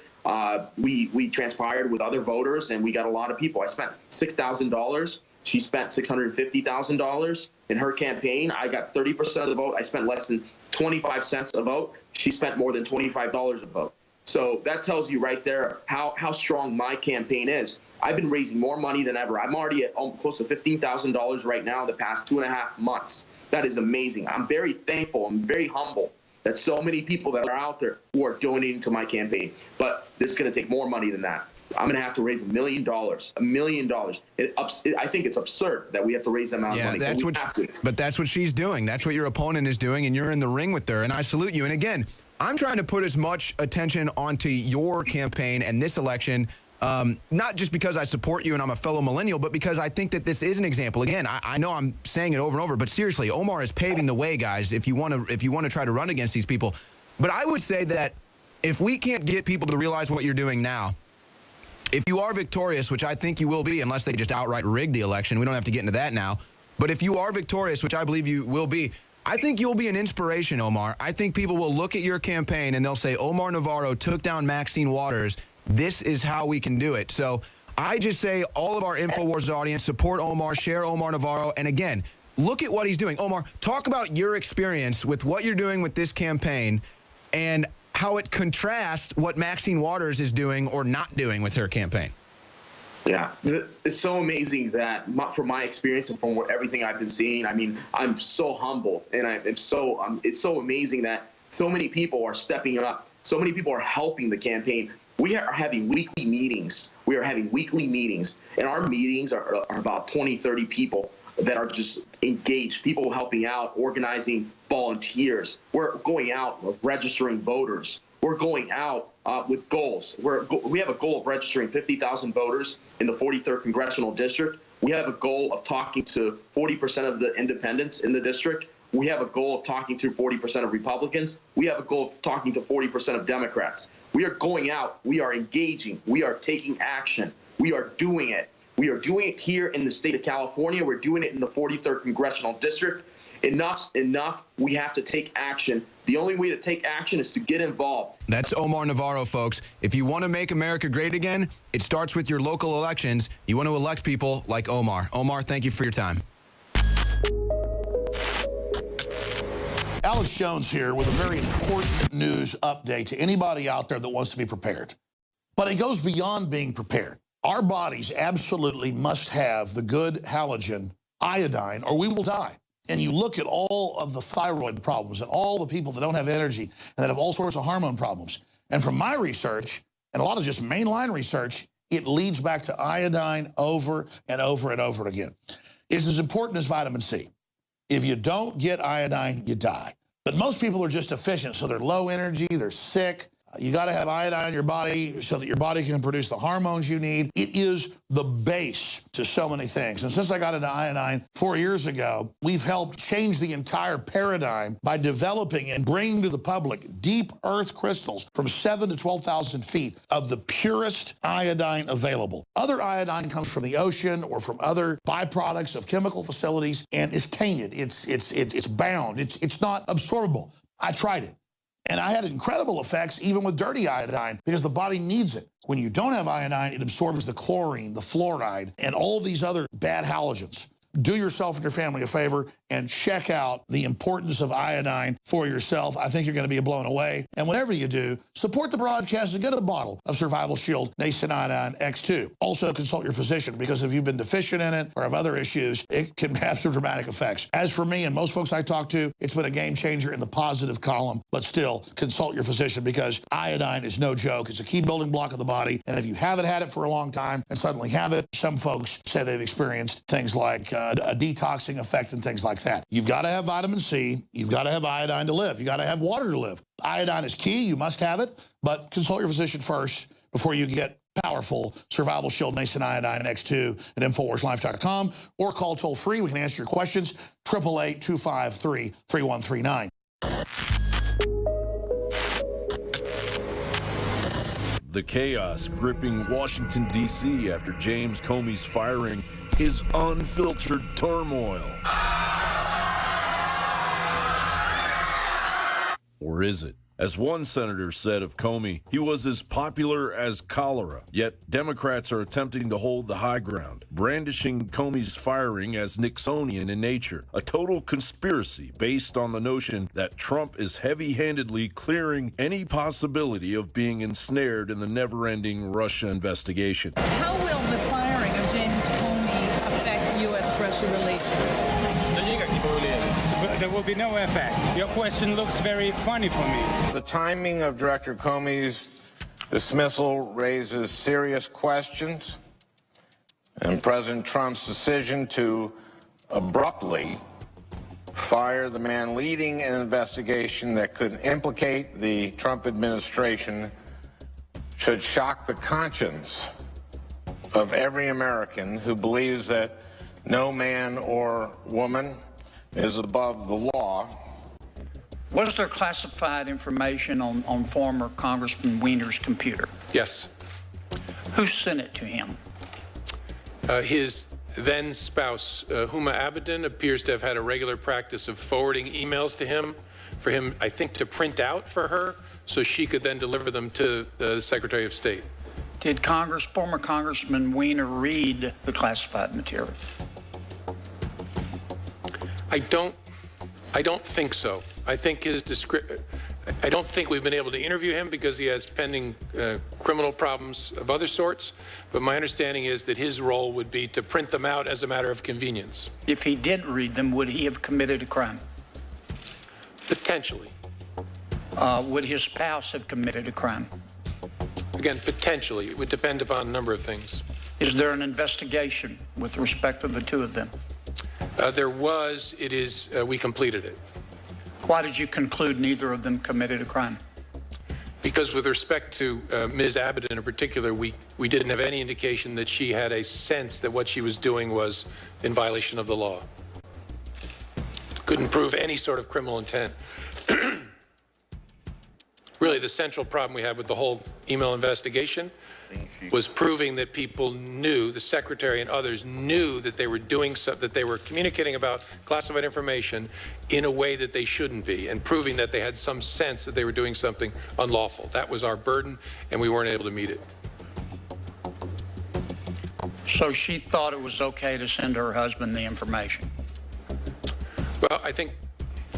We transpired with other voters, and we got a lot of people. I spent $6,000. She spent $650,000 in her campaign. I got 30% of the vote. I spent less than 25 cents a vote. She spent more than $25 a vote. So that tells you right there how strong my campaign is. I've been raising more money than ever. I'm already at close to $15,000 right now in the past 2.5 months. That is amazing. I'm very thankful. I'm very humble that so many people that are out there who are donating to my campaign. But this is going to take more money than that. I'm going to have to raise $1 million. $1 million. I think it's absurd that we have to raise that amount of money. But that's what she's doing. That's what your opponent is doing, and you're in the ring with her, and I salute you. And again, I'm trying to put as much attention onto your campaign and this election, not just because I support you and I'm a fellow millennial, but because I think that this is an example. Again, I know I'm saying it over and over, but seriously, Omar is paving the way, guys, if you want to try to run against these people. But I would say that if we can't get people to realize what you're doing now, if you are victorious, which I think you will be, unless they just outright rig the election, we don't have to get into that now. But if you are victorious, which I believe you will be, I think you'll be an inspiration, Omar. I think people will look at your campaign and they'll say, Omar Navarro took down Maxine Waters. This is how we can do it. So I just say all of our InfoWars audience, support Omar, share Omar Navarro. And again, look at what he's doing. Omar, talk about your experience with what you're doing with this campaign and how it contrasts what Maxine Waters is doing or not doing with her campaign. Yeah, it's so amazing that from my experience and from everything I've been seeing, I mean, I'm so humbled, and it's so amazing that so many people are stepping up. So many people are helping the campaign. We are having weekly meetings. And our meetings are about 20, 30 people that are just engaged, people helping out, organizing volunteers. We're going out registering voters. We're going out with goals. We have a goal of registering 50,000 voters in the 43rd Congressional District. We have a goal of talking to 40% of the independents in the district. We have a goal of talking to 40% of Republicans. We have a goal of talking to 40% of Democrats. We are going out. We are engaging. We are taking action. We are doing it. We are doing it here in the state of California. We're doing it in the 43rd Congressional District. Enough's enough. We have to take action. The only way to take action is to get involved. That's Omar Navarro, folks. If you want to make America great again, it starts with your local elections. You want to elect people like Omar. Omar, thank you for your time. Alex Jones here with a very important news update to anybody out there that wants to be prepared. But it goes beyond being prepared. Our bodies absolutely must have the good halogen iodine or we will die. And you look at all of the thyroid problems and all the people that don't have energy and that have all sorts of hormone problems. And from my research, and a lot of just mainline research, it leads back to iodine over and over and over again. It's as important as vitamin C. If you don't get iodine, you die. But most people are just deficient, so they're low energy, they're sick. You got to have iodine in your body so that your body can produce the hormones you need. It is the base to so many things. And since I got into iodine 4 years ago, we've helped change the entire paradigm by developing and bringing to the public deep earth crystals from 7,000 to 12,000 feet of the purest iodine available. Other iodine comes from the ocean or from other byproducts of chemical facilities, and it's tainted. It's bound. It's not absorbable. I tried it. And I had incredible effects even with dirty iodine because the body needs it. When you don't have iodine, it absorbs the chlorine, the fluoride, and all these other bad halogens. Do yourself and your family a favor and check out the importance of iodine for yourself. I think you're going to be blown away. And whenever you do, support the broadcast and get a bottle of Survival Shield Nascent Iodine X2. Also consult your physician because if you've been deficient in it or have other issues, it can have some dramatic effects. As for me and most folks I talk to, it's been a game changer in the positive column, but still consult your physician because iodine is no joke. It's a key building block of the body. And if you haven't had it for a long time and suddenly have it, some folks say they've experienced things like a detoxing effect and things like that. You've got to have vitamin C. You've got to have iodine to live. You got to have water to live. Iodine is key. You must have it, but consult your physician first before you get powerful Survival Shield Nascent Iodine X2 at InfoWarsLife.com or call toll free. We can answer your questions. 888-253-3139. The chaos gripping Washington, D.C. after James Comey's firing is unfiltered turmoil. Or is it? As one senator said of Comey, he was as popular as cholera. Yet Democrats are attempting to hold the high ground, brandishing Comey's firing as Nixonian in nature, a total conspiracy based on the notion that Trump is heavy-handedly clearing any possibility of being ensnared in the never-ending Russia investigation. How will the firing of James Comey affect U.S.-Russia relations? There will be no effect. Your question looks very funny for me. The timing of Director Comey's dismissal raises serious questions, and President Trump's decision to abruptly fire the man leading an investigation that could implicate the Trump administration should shock the conscience of every American who believes that no man or woman is above the law. Was there classified information on former Congressman Weiner's computer? Yes. Who sent it to him? His then spouse, Huma Abedin, appears to have had a regular practice of forwarding emails to him for him, I think, to print out for her so she could then deliver them to the Secretary of State. Did former Congressman Weiner read the classified material? I don't think so. I think I don't think we've been able to interview him because he has pending criminal problems of other sorts. But my understanding is that his role would be to print them out as a matter of convenience. If he did read them, would he have committed a crime? Potentially. Would his spouse have committed a crime? Again, potentially. It would depend upon a number of things. Is there an investigation with respect to the two of them? There was. It is. We completed it. Why did you conclude neither of them committed a crime? Because with respect to Ms. Abedin in particular, we didn't have any indication that she had a sense that what she was doing was in violation of the law. Couldn't prove any sort of criminal intent. Really, the central problem we had with the whole email investigation was proving that people knew, the secretary and others knew that they were doing that they were communicating about classified information in a way that they shouldn't be, and proving that they had some sense that they were doing something unlawful. That was our burden, and we weren't able to meet it. So she thought it was okay to send her husband the information? Well, I don't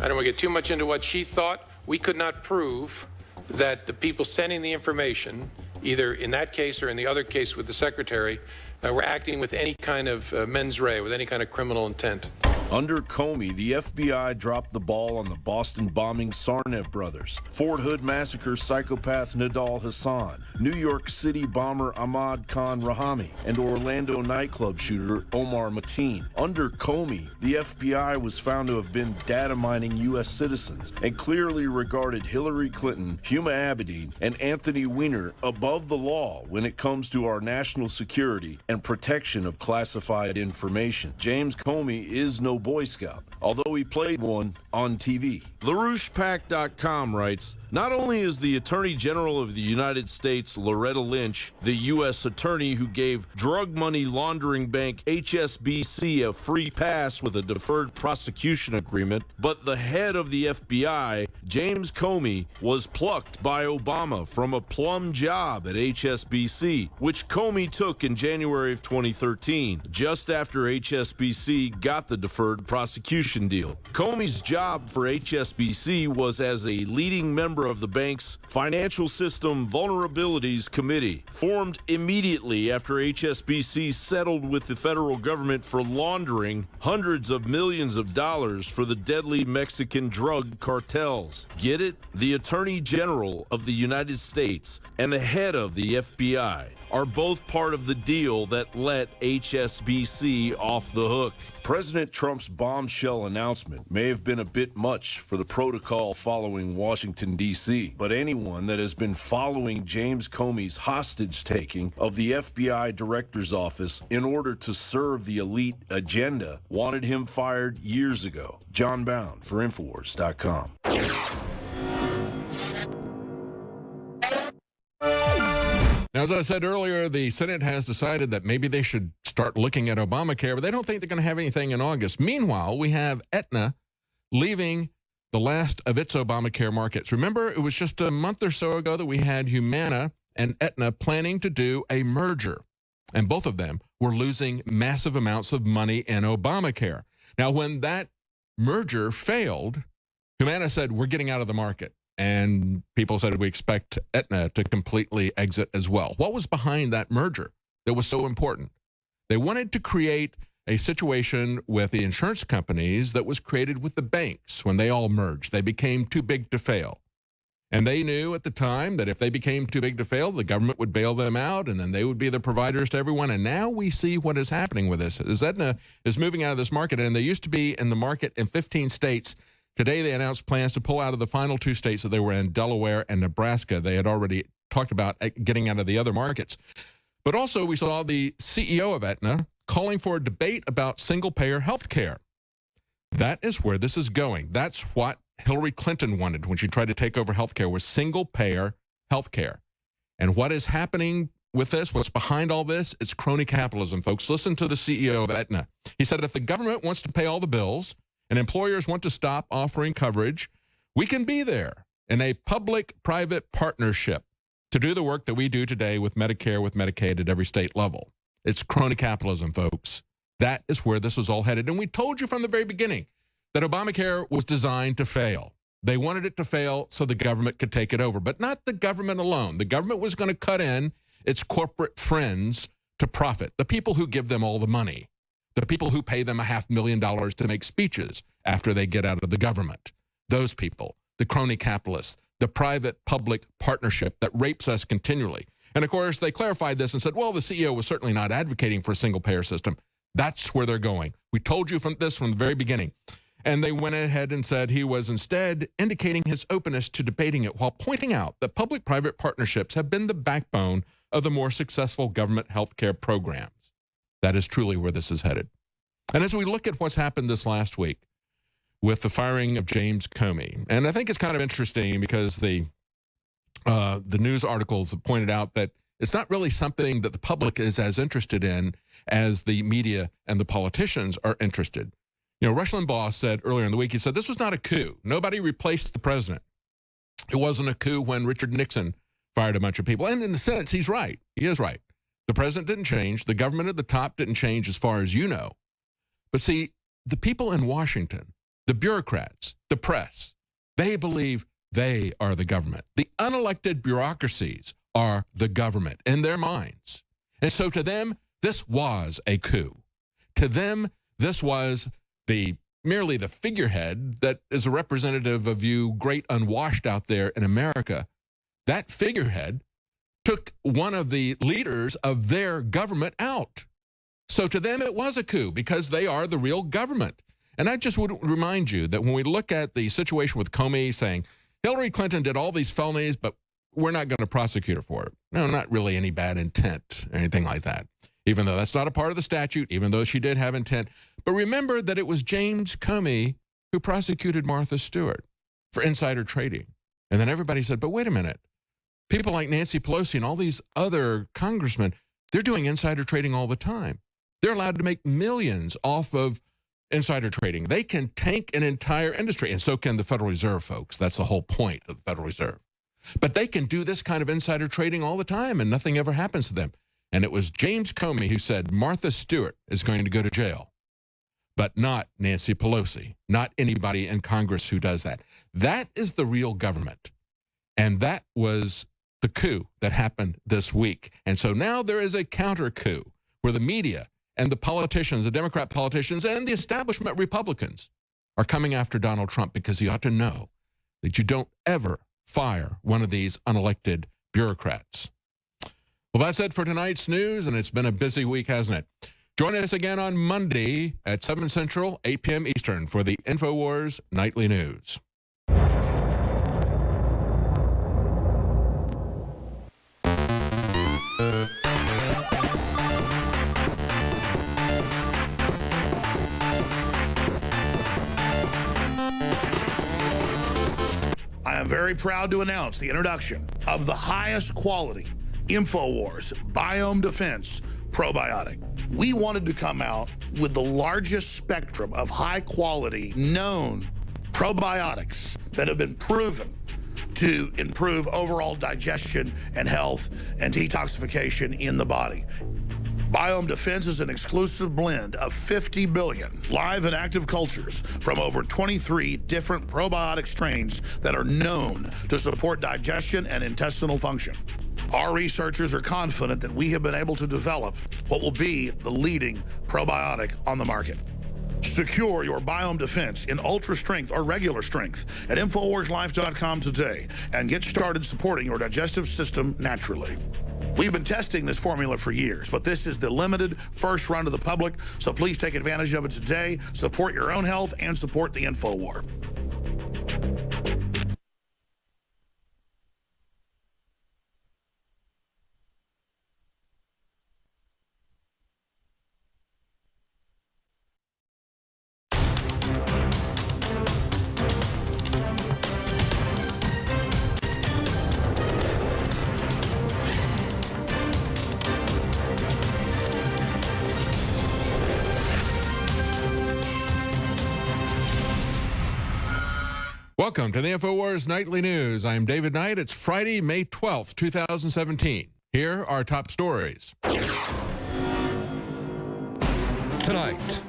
want to get too much into what she thought. We could not prove that the people sending the information, either in that case or in the other case with the secretary, were acting with any kind of mens rea, with any kind of criminal intent. Under Comey, the FBI dropped the ball on the Boston bombing Sarnev brothers, Fort Hood massacre psychopath Nidal Hassan, New York City bomber Ahmad Khan Rahami, and Orlando nightclub shooter Omar Mateen. Under Comey, the FBI was found to have been data mining U.S. citizens and clearly regarded Hillary Clinton, Huma Abedin, and Anthony Weiner above the law when it comes to our national security and protection of classified information. James Comey is no Boy Scout, although he played one on TV. LaRouchePack.com writes, not only is the Attorney General of the United States, Loretta Lynch, the U.S. attorney who gave drug money laundering bank HSBC a free pass with a deferred prosecution agreement, but the head of the FBI, James Comey, was plucked by Obama from a plum job at HSBC, which Comey took in January of 2013, just after HSBC got the deferred prosecution deal. Comey's job for HSBC was as a leading member of the bank's Financial System Vulnerabilities Committee, formed immediately after HSBC settled with the federal government for laundering hundreds of millions of dollars for the deadly Mexican drug cartels. Get it? The Attorney General of the United States and the head of the FBI are both part of the deal that let HSBC off the hook. President Trump's bombshell announcement may have been a bit much for the protocol following Washington, D.C., but anyone that has been following James Comey's hostage-taking of the FBI Director's Office in order to serve the elite agenda wanted him fired years ago. John Bound for InfoWars.com. Now, as I said earlier, the Senate has decided that maybe they should start looking at Obamacare, but they don't think they're going to have anything in August. Meanwhile, we have Aetna leaving the last of its Obamacare markets. Remember, it was just a month or so ago that we had Humana and Aetna planning to do a merger, and both of them were losing massive amounts of money in Obamacare. Now, when that merger failed, Humana said, we're getting out of the market. And people said, we expect Aetna to completely exit as well. What was behind that merger that was so important? They wanted to create a situation with the insurance companies that was created with the banks when they all merged. They became too big to fail. And they knew at the time that if they became too big to fail, the government would bail them out, and then they would be the providers to everyone. And now we see what is happening with this. As Aetna is moving out of this market, and they used to be in the market in 15 states. Today, they announced plans to pull out of the final 2 states that they were in, Delaware and Nebraska. They had already talked about getting out of the other markets. But also, we saw the CEO of Aetna calling for a debate about single-payer health care. That is where this is going. That's what Hillary Clinton wanted when she tried to take over health care, was single-payer health care. And what is happening with this, what's behind all this, it's crony capitalism, folks. Listen to the CEO of Aetna. He said, if the government wants to pay all the bills and employers want to stop offering coverage, we can be there in a public-private partnership to do the work that we do today with Medicare, with Medicaid at every state level. It's crony capitalism, folks. That is where this is all headed. And we told you from the very beginning that Obamacare was designed to fail. They wanted it to fail so the government could take it over, but not the government alone. The government was going to cut in its corporate friends to profit, the people who give them all the money, the people who pay them $500,000 to make speeches after they get out of the government. Those people, the crony capitalists, the private-public partnership that rapes us continually. And, of course, they clarified this and said, well, the CEO was certainly not advocating for a single-payer system. That's where they're going. We told you from the very beginning. And they went ahead and said he was instead indicating his openness to debating it while pointing out that public-private partnerships have been the backbone of the more successful government health care programs. That is truly where this is headed. And as we look at what's happened this last week with the firing of James Comey, and I think it's kind of interesting because the news articles have pointed out that it's not really something that the public is as interested in as the media and the politicians are interested. You know, Rush Limbaugh said earlier in the week, he said, this was not a coup. Nobody replaced the president. It wasn't a coup when Richard Nixon fired a bunch of people. And in a sense, he's right. He is right. The president didn't change. The government at the top didn't change as far as you know. But see, the people in Washington, the bureaucrats, the press, they believe they are the government. The unelected bureaucracies are the government in their minds. And so to them, this was a coup. To them, this was merely the figurehead that is a representative of you great unwashed out there in America. That figurehead took one of the leaders of their government out. So to them, it was a coup because they are the real government. And I just would remind you that when we look at the situation with Comey saying, Hillary Clinton did all these felonies, but we're not going to prosecute her for it. No, not really any bad intent or anything like that. Even though that's not a part of the statute, even though she did have intent. But remember that it was James Comey who prosecuted Martha Stewart for insider trading. And then everybody said, but wait a minute. People like Nancy Pelosi and all these other congressmen, they're doing insider trading all the time. They're allowed to make millions off of insider trading. They can tank an entire industry, and so can the Federal Reserve, folks. That's the whole point of the Federal Reserve. But they can do this kind of insider trading all the time, and nothing ever happens to them. And it was James Comey who said Martha Stewart is going to go to jail, but not Nancy Pelosi, not anybody in Congress who does that. That is the real government. And that was the coup that happened this week. And so now there is a counter coup where the media and the politicians, the Democrat politicians and the establishment Republicans are coming after Donald Trump because he ought to know that you don't ever fire one of these unelected bureaucrats. Well, that's it for tonight's news, and it's been a busy week, hasn't it? Join us again on Monday at 7 Central, 8 p.m. Eastern for the InfoWars Nightly News. I am very proud to announce the introduction of the highest quality InfoWars Biome Defense Probiotic. We wanted to come out with the largest spectrum of high quality known probiotics that have been proven to improve overall digestion and health and detoxification in the body. Biome Defense is an exclusive blend of 50 billion live and active cultures from over 23 different probiotic strains that are known to support digestion and intestinal function. Our researchers are confident that we have been able to develop what will be the leading probiotic on the market. Secure your biome defense in ultra strength or regular strength at InfoWarsLife.com today and get started supporting your digestive system naturally. We've been testing this formula for years, but this is the limited first run to the public, so please take advantage of it today. Support your own health and support the InfoWar. Welcome to the InfoWars Nightly News. I'm David Knight. It's Friday, May 12th, 2017. Here are top stories. Tonight,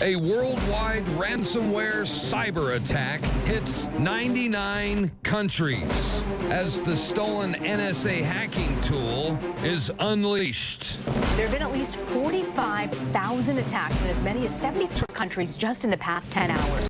a worldwide ransomware cyber attack hits 99 countries as the stolen NSA hacking tool is unleashed. There have been at least 45,000 attacks in as many as 74 countries just in the past 10 hours.